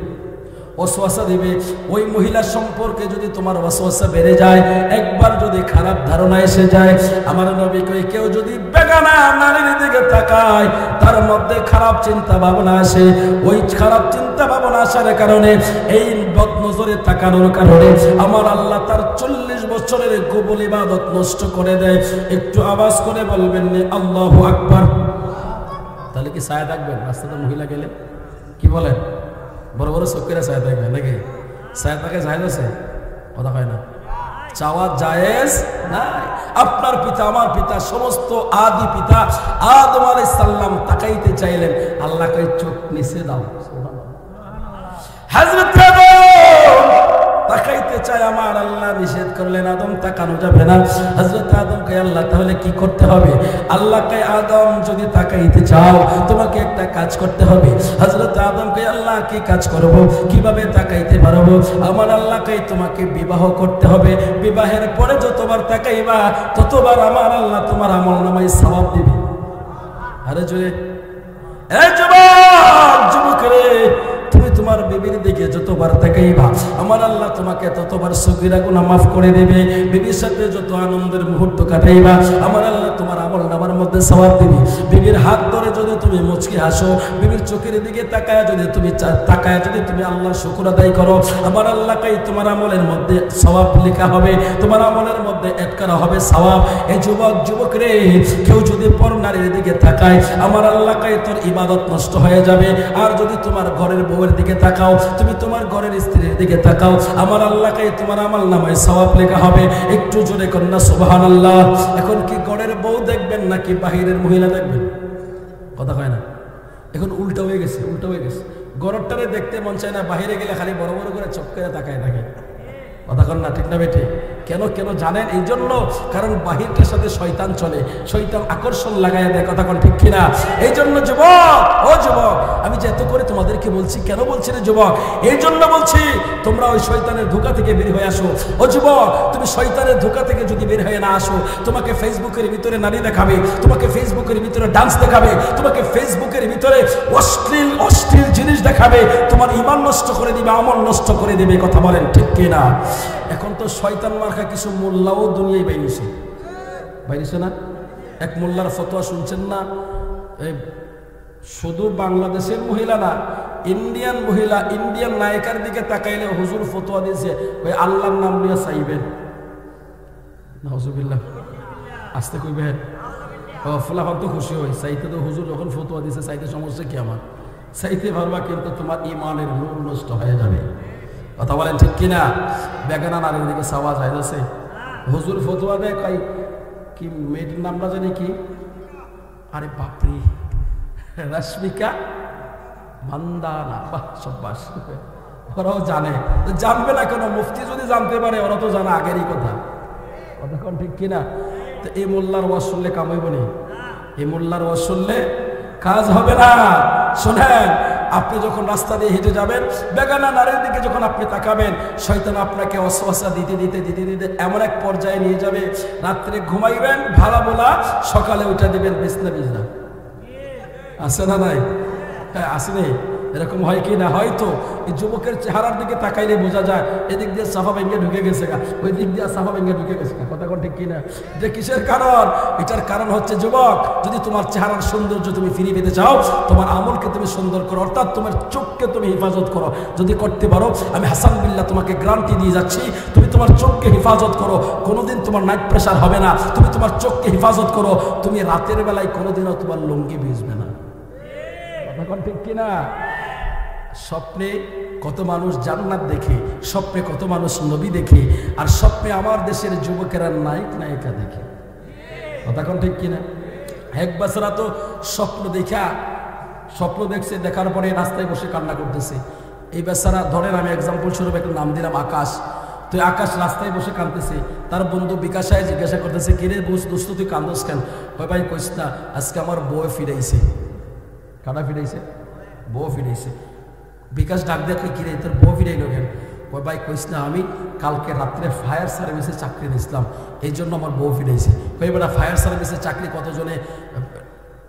ওয়াসওয়াসা দিবে। ওই মহিলা সম্পর্কে যদি তোমার ওয়াসওয়াসা বেড়ে যায়, একবার যদি খারাপ ধারণা এসে যায়, আমার নবী কই, কেউ যদি বেগানা নারীর দিকে তাকায়, তার মধ্যে খারাপ চিন্তা ভাবনা আসে। ওই খারাপ চিন্তা ভাবনা আসার কারণে, এই বদনজরে তাকানোর কারণে আমার আল্লাহ তার 40 বছরের কবুল ইবাদত নষ্ট করে দেয়। একটু আওয়াজ করে বলবেন নি আল্লাহু আকবার। তাহলে কি ছায়া থাকবেন রাস্তাতে মহিলা গেলে? কি বলেন? বড় বড় চোখেরা ছায়া থাকবে নাকি? ছায়া থাকে জায়েজ আছে? কথা হয় না, চাওয়া জায়েজ নাই। আপনার পিতা, আমার পিতা, সমস্ত আদি পিতা আদম আলাইহিস সালাম তাকাইতে চাইলেন, আল্লাহ কই চোখ নিচে দাও। হযরত আদম তাকাইতে চাই, আমার আল্লাহ নিষেধ করলেন, আদম তাকানো যাবে না। হযরত আদম কে আল্লাহ তাহলে কি করতে হবে? আল্লাহ কে, আদম যদি তাকাইতে চাও তোমাকে একটা কাজ করতে হবে। হযরত আদম কে আল্লাহ কি কাজ করব, কিভাবে তাকাইতে পারবো? আমার আল্লাহ কে, তোমাকে বিবাহ করতে হবে। বিবাহের পরে যতবার তাকাইবা ততবার আমার আল্লাহ তোমার আমলনামায় সওয়াব দিবে। আরে জোরে, এই যুবক যুবকরে, তুমি তোমার বিবির দিকে যতবার তাকাইবা আমার আল্লাহ তোমাকে ততবার সগীরা গুনাহ মাফ করে দেবে। বিবির সাথে যত আনন্দের মুহূর্ত কাটাইবা আমার আল্লাহ তোমার আমলনামার মধ্যে সওয়াব দিবে। বিবির হাত ধরে যদি তুমি মুচকি হাসো, বিবির চোখের দিকে তাকায় যদি তুমি আল্লাহর শুকর আদায় করো, আমার আল্লাহকে তোমার আমলের মধ্যে সওয়াব লেখা হবে, তোমার আমলের মধ্যে এড করা হবে সওয়াব। এই যুবক যুবক রে, কেউ যদি পর নারীর দিকে তাকায় আমার আল্লাহকে তোর ইবাদত নষ্ট হয়ে যাবে। আর যদি তোমার ঘরের বউয়ের দিকে তাকাও, তুমি তোমার ঘরের স্ত্রীর দিকে তাকাও, আমার আল্লাহকে তোমার আমলনামায় সওয়াব লেখা হবে। একটু জোরে কন্যা সুবহানাল্লাহ। এখন কি ঘরের বউ দেখবেন নাকি বাহিরের মহিলা দেখবেন? কথা হয় না, এখন উল্টা হয়ে গেছে, উল্টা হয়ে গেছে। ঘরটারে দেখতে মন চায় না, বাহিরে গেলে খালি বড় বড় করে চোখ করে তাকায় থাকে। কথা কন না, ঠিক না বেঠে? কেন কেন জানেন? এই জন্য, কারণ বাহিরটার সাথে শয়তান চলে, শয়তান আকর্ষণ লাগায় দেয়। কথা কন ঠিক কিনা? এই জন্য যুবক, ও যুবক, আমি যে এত করে তোমাদেরকে বলছি, কেন বলছি রে যুবক? এই জন্য বলছি, তোমরা ওই শয়তানের ধোঁকা থেকে বের হয়ে আসো। ও যুবক, তুমি শয়তানের ধোঁকা থেকে যদি বের হয়ে না আসো, তোমাকে ফেসবুকের ভিতরে নারী দেখাবে, তোমাকে ফেসবুকের ভিতরে ডান্স দেখাবে, তোমাকে ফেসবুকের ভিতরে অশ্লীল অশ্লীল জিনিস দেখাবে, তোমার ঈমান নষ্ট করে দিবে, আমল নষ্ট করে দিবে। কথা বলেন ঠিক কিনা? এখন তো শয়তান মার্কা কিছু মোল্লাও দুনিয়ায় বাইরেছে না? এক মোল্লার ফতোয়া শুনছেন না? শুধু বাংলাদেশের মহিলা না, ইন্ডিয়ান মহিলা, ইন্ডিয়ান নায়িকার দিকে তাকাইলে হুজুর ফতোয়া দিয়েছে, ওই আল্লাহর নাম নিয়ে চাইবেন। নাউজুবিল্লাহ, আসতে কইবেন। ও ফলাফল তো খুশি হই, চাইতে তো হুজুর যখন ফতোয়া দিয়েছে, চাইতে সমস্যা কি আমার? চাইতে পারবা, কিন্তু তোমার ইমানের নূর নষ্ট হয়ে যাবে। কথা বলেন ঠিক কিনা? বেগানা নারীর দিকে চাওয়া যায় আছে? হুজুর ফতোয়া দেয়, কই কি মেয়েটির নামটা জানি কি? আরে বাপরি, রশ্মিকা মান্দানা। বাহ, সব্বাস, ওরাও জানে। জানবে না কেন? মুফতি যদি জানতে পারে, ওরা তো জানা আগেরই কথা। কতক্ষণ ঠিক কিনা? তো এই মোল্লার ওয়াজ শুনলে কাম হইব নি? এই মোল্লার ওয়াজ শুনলে কাজ হবে না। শোনেন, আপনি যখন রাস্তা দিয়ে হেঁটে যাবেন, বেগানা নারীর দিকে যখন আপনি তাকাবেন, শয়তান আপনাকে ওয়াসওয়াসা দিতে দিতে দিতে দিতে এমন এক পর্যায়ে নিয়ে যাবে, রাত্রে ঘুমাইবেন ভালা বলা, সকালে উঠে দিবেন বিছনা বিছনা। আছে না নাই? হ্যাঁ, আসেনি? এরকম হয় কি না? হয়তো এই যুবকের চেহারার দিকে তাকাইলে বোঝা যায়, এদিক দিয়ে সাফা ভেঙে ঢুকে গেছে গা, ওই দিক দিয়ে সাফা ভেঙে ঢুকে গেছে গা। কথা কোন ঠিক কিনা? যে কিসের কারণ? এটার কারণ হচ্ছে যুবক, যদি তোমার চেহারার সৌন্দর্য তুমি ফিরিয়ে পেতে চাও, তোমার আমলকে তুমি সুন্দর করো, অর্থাৎ তোমার চোখকে তুমি হেফাজত করো। যদি করতে পারো, আমি হাসান বিল্লাহ তোমাকে গ্যারান্টি দিয়ে যাচ্ছি, তুমি তোমার চোখকে হেফাজত করো, কোনোদিন তোমার নাইট প্রেশার হবে না। তুমি তোমার চোখকে হেফাজত করো, তুমি রাতের বেলায় কোনোদিনও তোমার লুঙ্গি ভিজবে না। কথা কোন ঠিক কিনা? স্বপ্নে কত মানুষ জান্নাত দেখে, স্বপ্নে কত মানুষ নবী দেখে, আর স্বপ্নে আমার দেশের যুবকেরা নায়ক নায়িকা দেখে। কথা কোন ঠিক কিনা? এক বেচারা তো স্বপ্ন দেখছে, দেখার পরে রাস্তায় বসে কান্না করতেছে। এই বেচারা ধরেন আমি এক্সাম্পল স্বরূপ একটা নাম দিলাম আকাশ। তো আকাশ রাস্তায় বসে কাঁদতেছে, তার বন্ধু বিকাশায় জিজ্ঞাসা করতেছে, কিরে দোস্ত তুই কান্দোস কেন? ভাই কইস না, আজকে আমার বউ ফিরাইছে। কারা ফিরাইছে? বউ ফিরাইছে। বিকাশ ডাক দেখে, কিরে তোর বউ ফিরাইলো কেন? ভাই কইস না, আমি কালকে রাত্রে ফায়ার সার্ভিসে চাকরি নিয়েছিলাম, এই জন্য আমার বউ ফিরাইছে। কই বেটা ফায়ার সার্ভিসে চাকরি কতজনে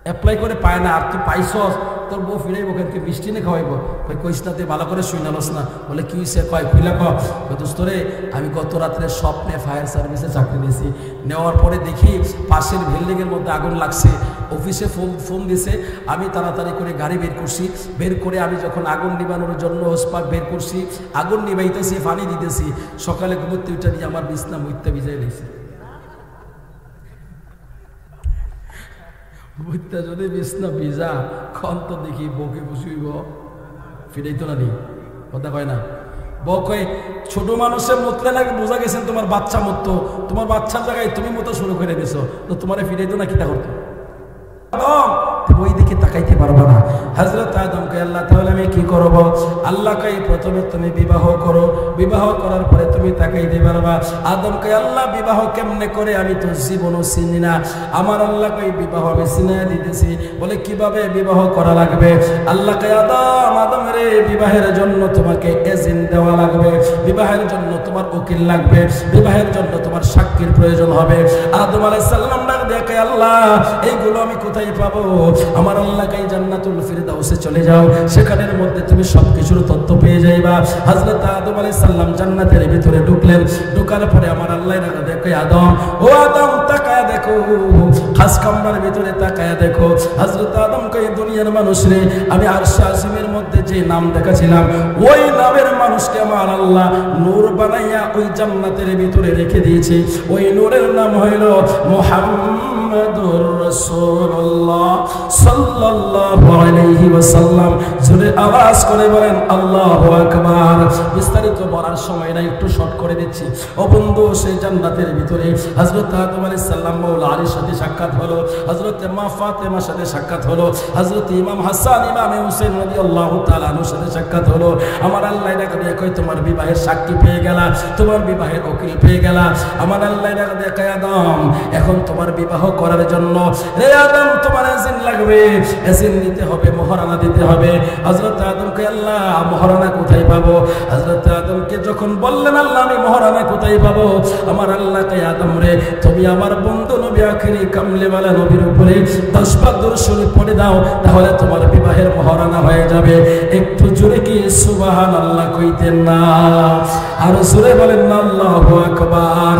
অ্যাপ্লাই করে পায় না, আর তুই পাইছস, তোর বউ ফিরাইব কেন? তুই মিষ্টি নে খাওয়াইব? কইস না, তুই ভালো করে শুনালস না। বলে কি হয়েছে? কয় খুইলা কয় দোস্ত রে, আমি গত রাত্রে স্বপ্নে ফায়ার সার্ভিসে চাকরি নিয়েছি। নেওয়ার পরে দেখি পাশের বিল্ডিংয়ের মধ্যে আগুন লাগছে। অফিসে ফোন দিছে, আমি তাড়াতাড়ি করে গাড়ি বের করছি। বের করে আমি যখন আগুন নিবানোর জন্য হোসপাক বের করছি, আগুন নিবাইতেছি, পানি দিতেছি, সকালে ঘুমোতে উঠে নিয়ে আমার বিছনা মুইতে ভিজাই দিয়েছে। বুঝতে যদি বিছনা ভিজা খন তো দেখি বউকে বসিব ফিরাইতো না নি, কথা কয় না। বউ কয় ছোট মানুষের মতলে নাকি বোঝা গেছেন তোমার বাচ্চা মতো, তোমার বাচ্চার জায়গায় তুমি মতো শুরু করে দিছো, তো তোমার ফিরাইতো না কিতা করতো? ওই দিকে তাকাইতে পারবো না। হযরত আদমকে আল্লাহ তাআলা আমি কি করব? আল্লাহকে প্রথমে তুমি বিবাহ করো, বিবাহ করার পরে তুমি তাকাইতে পারবা। আদমকে আল্লাহ বিবাহ কেমনে করে আমি তো জীবনও চিনি না, আমার আল্লাহকে বিবাহ আমি চিনাই দিতেছি। বলে কিভাবে বিবাহ করা লাগবে? আল্লাহকে আদম রে, বিবাহের জন্য তোমাকে এজেন্ট দেওয়া লাগবে, বিবাহের জন্য তোমার উকিল লাগবে, বিবাহের জন্য তোমার সাক্ষীর প্রয়োজন হবে। আদম আলাইহিস সালাম ডাক দেখে, আল্লাহ এইগুলো আমি কোথায় পাবো? আমার আল্লাহকে জান্নাতুল ফিরদাউসে চলে যাও, সেখানের মধ্যে তুমি সবকিছুর তথ্য পেয়ে যাইবা। হযরত আদম আলাইহিস সালাম জান্নাতের ভিতরে ঢুকলেন। ঢুকার পরে আমার আল্লাহ দেখে, আদম, ও আদম তাকায়া দেখো, খাস কামরার ভিতরে তাকায়া দেখো। হযরত আদম কই, দুনিয়ার মানুষ রে, আমি আরশে আজিমের মধ্যে যে নাম দেখাছিলাম, ওই নামের মানুষকে আমার আল্লাহ নূর বানাইয়া ওই জান্নাতের ভিতরে রেখে দিয়েছে। ওই নূরের নাম হইল মুহাম্মাদুর রাসূলুল্লাহ সাল্লাল্লাহু আলাইহি ওয়াসাল্লাম। জোরে আওয়াজ করে বলেন আল্লাহু আকবার। বিস্তারিত বলার সময় না, একটু শর্ট করে দিচ্ছি। ও বন্ধু, সেই জান্নাতের ভিতরে হযরত আদম আলাইহিস সালাম মাওলা আলীর সাথে সাক্ষাৎ হলো, হযরত মা ফাতেমার সাথে সাক্ষাৎ হলো, হযরত ইমাম হাসান ইমাম হুসাইন রাদিয়াল্লাহু তাআলা আনহুর সাথে সাক্ষাৎ হলো। আমার আল্লাহ ডাক দিয়ে কই, তোমার বিবাহের সাক্ষী পেয়ে গেলা, তোমার বিবাহের উকিল পেয়ে গেলা। আমার আল্লাহ ডাক দিয়ে কয়, আদম এখন তোমার বিবাহ করার জন্য রে আদম তোমার এজেন্ট লাগবে, এজেন্ট নিতে হবে, মহারানা দিতে হবে। হযরত আদমকে আল্লাহ মহারানা কোথায় পাবো? হযরত আদমকে যখন বললেন আল্লাহ আমি মহারানা কোথায় পাবো, আমার আল্লাহ কয়, আদম রে, তুমি আমার বন্ধু নবী আখিরি কামলিওয়ালা নবীর উপরে 10 বার দরুদ শরীফ পড়ে দাও, তাহলে তোমার বিবাহের মহারানা হয়ে যাবে। একটু জোরে কি সুবহানাল্লাহ কইতেন না? আর জোরে বলেন না আল্লাহু আকবার।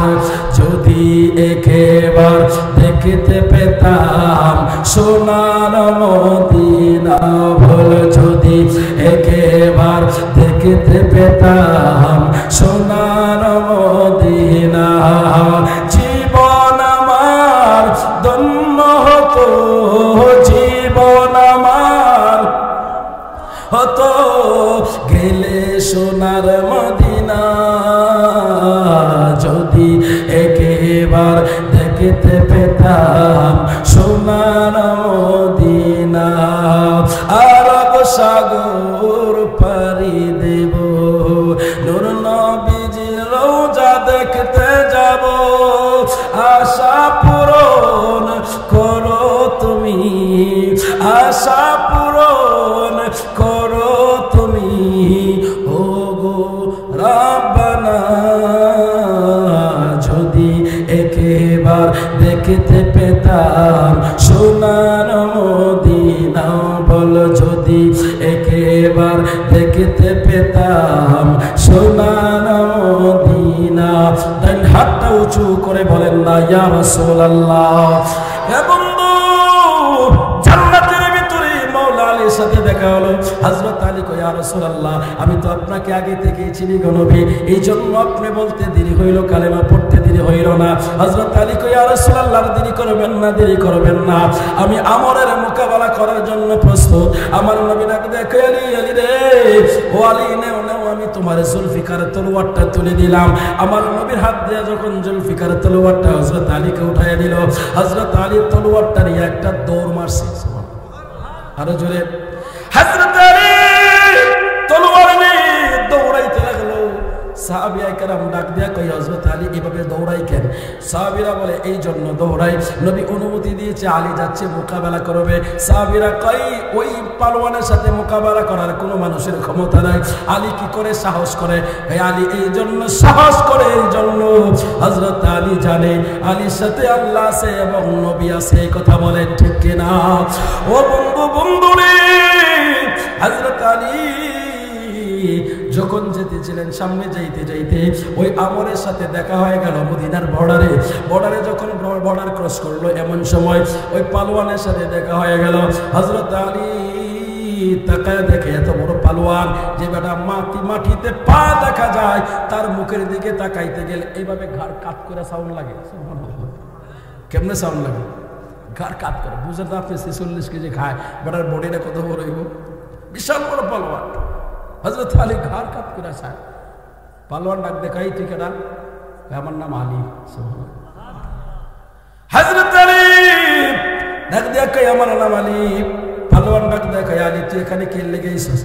যদি একবার দেখতে পেতাম সোনার মদিনা, বল যদি একবার দেখতে পেতাম সোনার মদিনা, জীবন আমার ধন্য হতো, জীবন আমার হতো গেলে সোনার মদিনা। যদি একবার দেখতে পেতাম সোনার মদিনা, আরব সাগর পাড়ি দেব, নূর নবীজির রওজা দেখতে যাব। আশা পূরণ করো তুমি, আশা পূরণ করো তুমি, ও গো রাব্বানা। যদি একবার দেখতে পেতাম সোনার মদিনা, বল যদি একবার দেখতে পেতাম সোনার মদিনা। ডান হাতটা উঁচু করে বলেন না ইয়া রাসূলুল্লাহ। এ বন্ধু, জান্নাতের ভিতরে মাওলা আলীর সাথে দেখা হলো। হযরত আলী কয়, ইয়া রাসূলুল্লাহ, আমি তো আপনাকে আগে থেকেই চিনি গো নবী, এই জন্য আপনি বলতে দেরি হইল, কালেমা পড়তে দেরি দেরি হইল না। হযরত আলী কই ইয়া রাসূলুল্লাহ দেরি করবেন না, দেরি করবেন না, আমি আমরের মোকাবেলা করার জন্য প্রস্তুত। আমার নবী ডাকে দেখে আলী, আলী রে, ও আলী নেও নেও, আমি তোমার জুলফিকার তলোয়ারটা তুলে দিলাম। আমার নবীর হাত দিয়ে যখন জুলফিকার তলোয়ারটা হযরত আলীকে উঠাইয়া দিল, হযরত আলী তলোয়ারটা নিয়ে একটা দৌড় মারছে। আরো জোরে, হযরত আলী তলোয়ার নিয়ে দৌড়াইতে লাগলো। সাহাবিয়া কেরাম ডাক দিয়া কই হযরত আলী এভাবে দৌড়াই কেন? সাহাবীরা বলে এই জন্য দৌড়াই, নবী অনুমতি দিয়েছে আলী যাচ্ছে মোকাবেলা করবে। সাহাবীরা কই ওই পালোয়ানের সাথে মোকাবেলা করার কোনো মানুষের ক্ষমতা নাই, আলী কি করে সাহস করে? এই আলী এই জন্য সাহস করে, এই জন্য হযরত আলী জানে আলীর সাথে আল্লাহ আছে এবং নবী আছে। এই কথা বলেন ঠিক কিনা? ও বন্ধু, বন্ধুরে, হযরত আলী যখন যেতেছিলেন, সামনে যাইতে যাইতে ওই আমরের সাথে দেখা হয়ে গেল মদিনার বর্ডারে। বর্ডারে যখন বর্ডার ক্রস করলো, এমন সময় ওই পালোয়ানের সাথে দেখা হয়ে গেল। হযরত আলী তাকায় দেখে এত বড় পালোয়ান, যে বেটা মাটিতে পা দেখা যায়, তার মুখের দিকে তাকাইতে গেলে এইভাবে ঘাড় কাট করে সাউন্ড লাগে। কেমনে সাউন্ড লাগে? ঘাড় কাট করে। বুঝেন না আপনি 46 কেজি খায়, বেটার বডিটা কত বড় হইব? বিশাল বড় পালোয়ান। হযরত আলী ঘাড় কাট করে আসা। পালোয়ান ডাক দেখাই, তুই কেডা? আমার নাম আলী। হযরত আলী ডাক দেখাই, আমার নাম আলী। পালোয়ান ডাক দেখাই, আলী তুই এখানে কে লেগে আইছিস?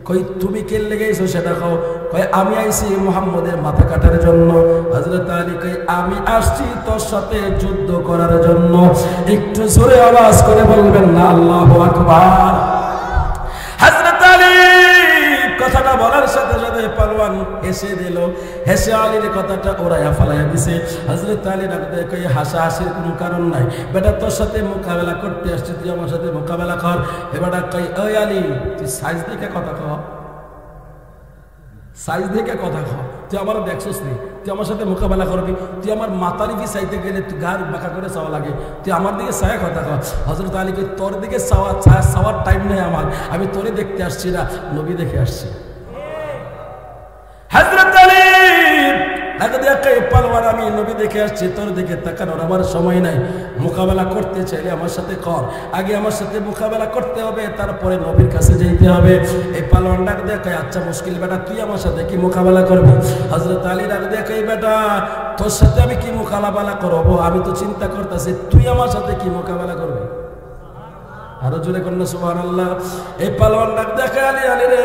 কই তুমি কে লেগে আইছো সেটা কও। কই আমি আইছি মুহাম্মদের মাথা কাটার জন্য। হযরত আলী কই আমি আসছি তোর সাথে যুদ্ধ করার জন্য। একটু জোরে আওয়াজ করে বলবেন না আল্লাহু আকবার। হযরত আলী কথাটা বলার সাথে সাথে পালোয়ান হেসে দিল। হেসে আলীর কথাটা ওরাইয়া ফালাইয়া দিছে। হযরত আলী ডাক দিয়ে কই হাসাহাসির কোনো কারণ নাই, বেটা তোর সাথে মোকাবেলা করতে আসছি, তুই আমার সাথে মোকাবেলা কর। এবারটা কই ওই আলী তুই সাইজ দেখে কথা কও, সাইজ দেখে কথা কও। তুই আমার দেখছিস নি, তুই আমার সাথে মোকাবেলা করবি? তুই আমার মাতারিফি চাইতে গেলে তুই গার বাঁকা করে চাওয়া লাগে, তুই আমার দিকে ছায়া কথা কও। হযরত আলী কই তোর দিকে চাওয়ার টাইম নেই আমার, আমি তোরে দেখতে আসছি না, নবী দেখে আসছি। হযরত আলী পালোয়ান আমি নবী দেখে আসছি, তোর দিকে তাকানোর আমার সময় নাই। মোকাবেলা করতে চাইলে আমার সাথে কর, আগে আমার সাথে মোকাবেলা করতে হবে, তারপরে নবীর কাছে যেতে হবে। এই পালোয়ান ডাক দেখায়, আচ্ছা মুশকিল বেটা, তুই আমার সাথে কি মোকাবেলা করবি? হযরত আলী ডাক দেখাই, বেটা তোর সাথে আমি কি মোকাবেলা করবো? আমি তো চিন্তা করতেছি তুই আমার সাথে কি মোকাবেলা করবি। আরো জোরে কন্যা সুবহানাল্লাহ। এই পালোয়ান ডাক দেখায়, আলী আলী রে,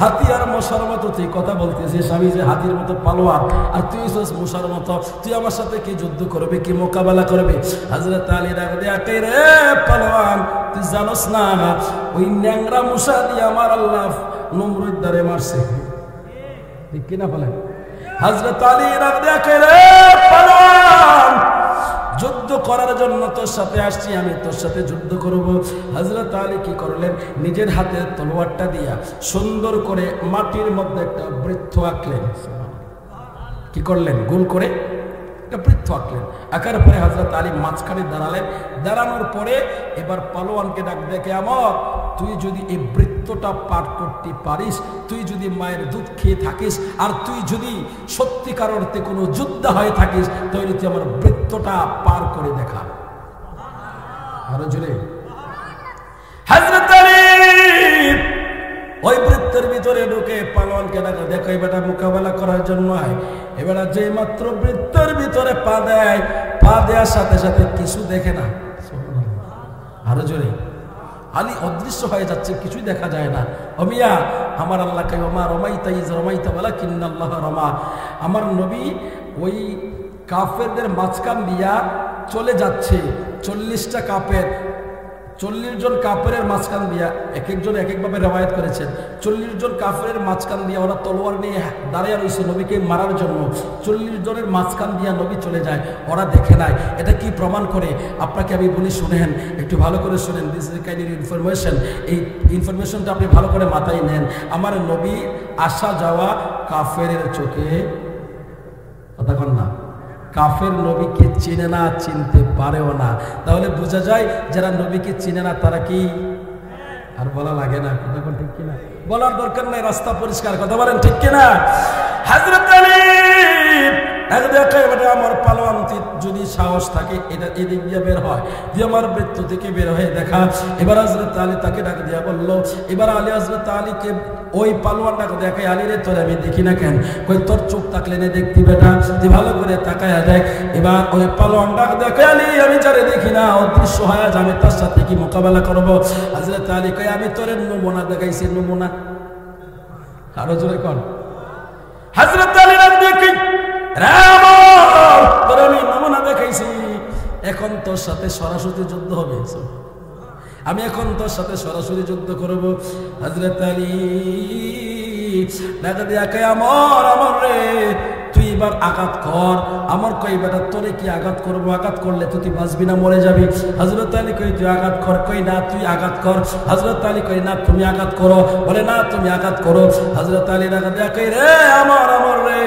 হাতি আর মশার মতো তুই কথা বলতেছিস, আমি যে হাতির মতো পালোয়ান আর তুই মশার মতো, তুই আমার সাথে কি যুদ্ধ করবি, কি মোকাবেলা করবি? হযরত আলী ডাক দেখাই, রে পালোয়ান তুই জানোস না ওই ন্যাংরা মশা দিয়ে আমার আল্লাহ নমরুদ দ্বারে মারছে, ঠিক কিনা বলেন? হযরত আলী ডাক দেখাই, রে পালোয়ান যুদ্ধ করার জন্য তোর সাথে আসছি, আমি তোর সাথে যুদ্ধ করব। হযরত আলী কি করলেন, নিজের হাতে তলোয়ারটা দিয়া সুন্দর করে মাটির মধ্যে একটা বৃত্ত আঁকলেন। কি করলেন? গোল করে একটা বৃত্ত আঁকলেন। আঁকার পরে হযরত আলী মাঝখানে দাঁড়ালেন। দাঁড়ানোর পরে এবার পালোয়ানকে ডাক দেখে, আমার তুই যদি এই বৃত্তটা পার করতে পারিস, তুই যদি মায়ের দুধ খেয়ে থাকিস, আর তুই যদি সত্যিকার অর্থে কোনো যোদ্ধা হয়ে থাকিস, তাহলে তুই আমার বৃত্তটা পার করে দেখা। আরো জোরে। হযরত আলী ওই বৃত্তের ভিতরে ঢুকে পালোয়ানকে ডাকা দেখো, এবারটা মোকাবেলা করার জন্য আয়। এবার যে মাত্র বৃত্তের ভিতরে পা দেয়, পা দেওয়ার সাথে সাথে কিছু দেখে না। আরো জোরে। আলী অদৃশ্য হয়ে যাচ্ছে, কিছুই দেখা যায় না। অমিয়া আমার আল্লাহ কে ওমা রমাইতা ইজ রমাইতা ওয়ালাকিন্নাল্লাহ রমা। আমার নবী ওই কাফেরদের মাঝখান দিয়া চলে যাচ্ছে। 40টা কাফের, 40 জন কাফেরের মাঝখান দিয়া, এক একজন এক একভাবে রওয়ায়াত করেছেন। 40 জন কাফেরের মাঝখান দিয়া ওরা তলোয়ার নিয়ে দাঁড়িয়ে রয়েছে নবীকে মারার জন্য। 40 জনের মাঝখান দিয়া নবী চলে যায়, ওরা দেখে নাই। এটা কি প্রমাণ করে? আপনাকে আমি বলি, শুনেন, একটু ভালো করে শুনেন। This is kind information. এই ইনফরমেশনটা আপনি ভালো করে মাথায় নেন। আমার নবী আসা যাওয়া কাফেরের চোখে, কথা কন না, কাফের নবীকে চিনে না, চিনতে পারেও না। তাহলে বোঝা যায় যারা নবীকে চিনে না তারা কি, আর বলা লাগে না, কথা কোন ঠিক কিনা? বলার দরকার নাই, রাস্তা পরিষ্কার, কথা বলেন ঠিক কিনা? হযরত আলী কয় বেটা আমার পালোয়ান যদি সাহস থাকে এটা এদিক দিয়ে বের হয়, দিয়ে আমার বৃত্ত থেকে বের হয়ে দেখা। এবার হযরত আলী তাকে ডাক দিয়া বলল, এবার আলী হযরত আলীকে ওই পালোয়ানটাকে দেখে, আলী রে তোর আমি দেখি না কেন? কই তোর চোখ তাকলে না দেখতি বেটা, তুই ভালো করে তাকায়া দেখ। এবার ওই পালোয়ানটাকে দেখে, আলী আমি যারে দেখি না অদৃশ্য হয়, আজ আমি তার সাথে কি মোকাবেলা করবো? হযরত আলী কয় আমি তোর নমুনা দেখাইছি, নমুনা আরো জোরে কর। হযরত আলী দেখি তোর আমি নমুনা দেখাইছি, এখন তোর সাথে সরাসরি যুদ্ধ হবে, আমি এখন তোর সাথে সরাসরি যুদ্ধ করব। হযরত আলী ডাক দিয়া কয় আমর রে তুই এবার আঘাত কর। আমার কই বেটা তোরে কি আঘাত করবো? আঘাত করলে তুই কি বাঁচবি না মরে যাবি? হযরত আলী কই তুই আঘাত কর। কই না তুই আঘাত কর। হযরত আলী কই না তুমি আঘাত করো। বলে না তুমি আঘাত করো। হযরত আলী ডাক দিয়া কই রে আমার রে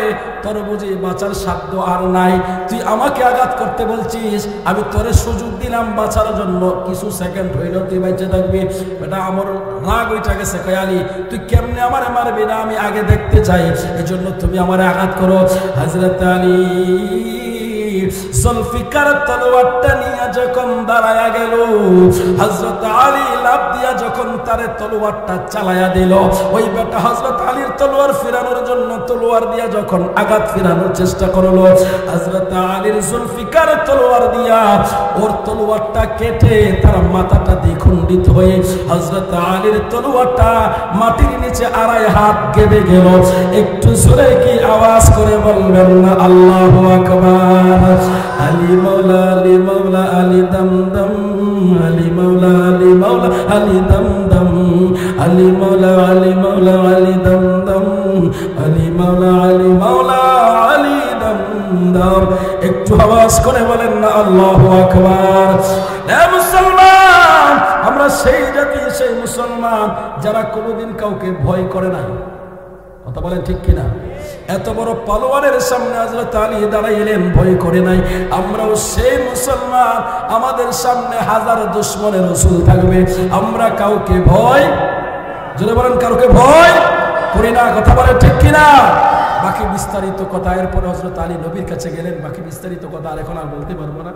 তোর বুঝি বাঁচার সাধ্য আর নাই, তুই আমাকে আঘাত করতে বলছিস, আমি তোরে সুযোগ দিলাম বাঁচার জন্য, কিছু সেকেন্ড হইল তুই বেঁচে থাকবি। বেটা আমার রাগ ওইটা গেছে, কই আলী তুই কেমনে আমারে মারবি না আমি আগে দেখতে চাই, এই জন্য তুমি আমারে আঘাত করো। হযরত আলী জুলফিকার তলোয়ারটা নিয়ে যখন দাঁড়ায়া গেল, হযরত আলী লাফ দিয়া যখন তারে তলোয়ারটা চালায়া দিল, ওই বেটা হযরত আলীর তলোয়ার ফিরানোর জন্য তলোয়ার দিয়া যখন আঘাত ফিরানোর চেষ্টা করলো, হযরত আলীর জুলফিকার তলোয়ার দিয়া ওর তলোয়ারটা কেটে তার মাথাটা দ্বিখণ্ডিত হয়ে হযরত আলীর তলোয়ারটা মাটির নিচে আড়াই হাত গেবে গেল। একটু জোরে কি আওয়াজ করে বলবেন না আল্লাহু আকবার। আলী মাওলা আলী মাওলা আলী দমদম, আলী মাওলা আলী মাওলা আলী দমদম, আলী মাওলা আলী মাওলা আলী দমদম, আলী মাওলা আলী মাওলা আলী দমদম। একটু আওয়াজ করে বলেন না আল্লাহু আকবার। এ মুসলমান, আমরা সেই জাতি সেই মুসলমান যারা কোনোদিন কাউকে ভয় করে নাই, কথা বলেন ঠিক কিনা? এত বড় পালোয়ানের সামনে হযরত আলী দাঁড়াইলেন, ভয় করে নাই। আমরাও সেই মুসলমান, আমাদের সামনে হাজার দুশমনের রসুল থাকবে, আমরা কাউকে ভয়, জোরে বলেন কাউকে ভয় করি না, কথা বলেন ঠিক কিনা? বাকি বিস্তারিত কথা এরপরে হযরত আলী নবীর কাছে গেলেন, বাকি বিস্তারিত কথা আর এখন আর বলতে পারবো না।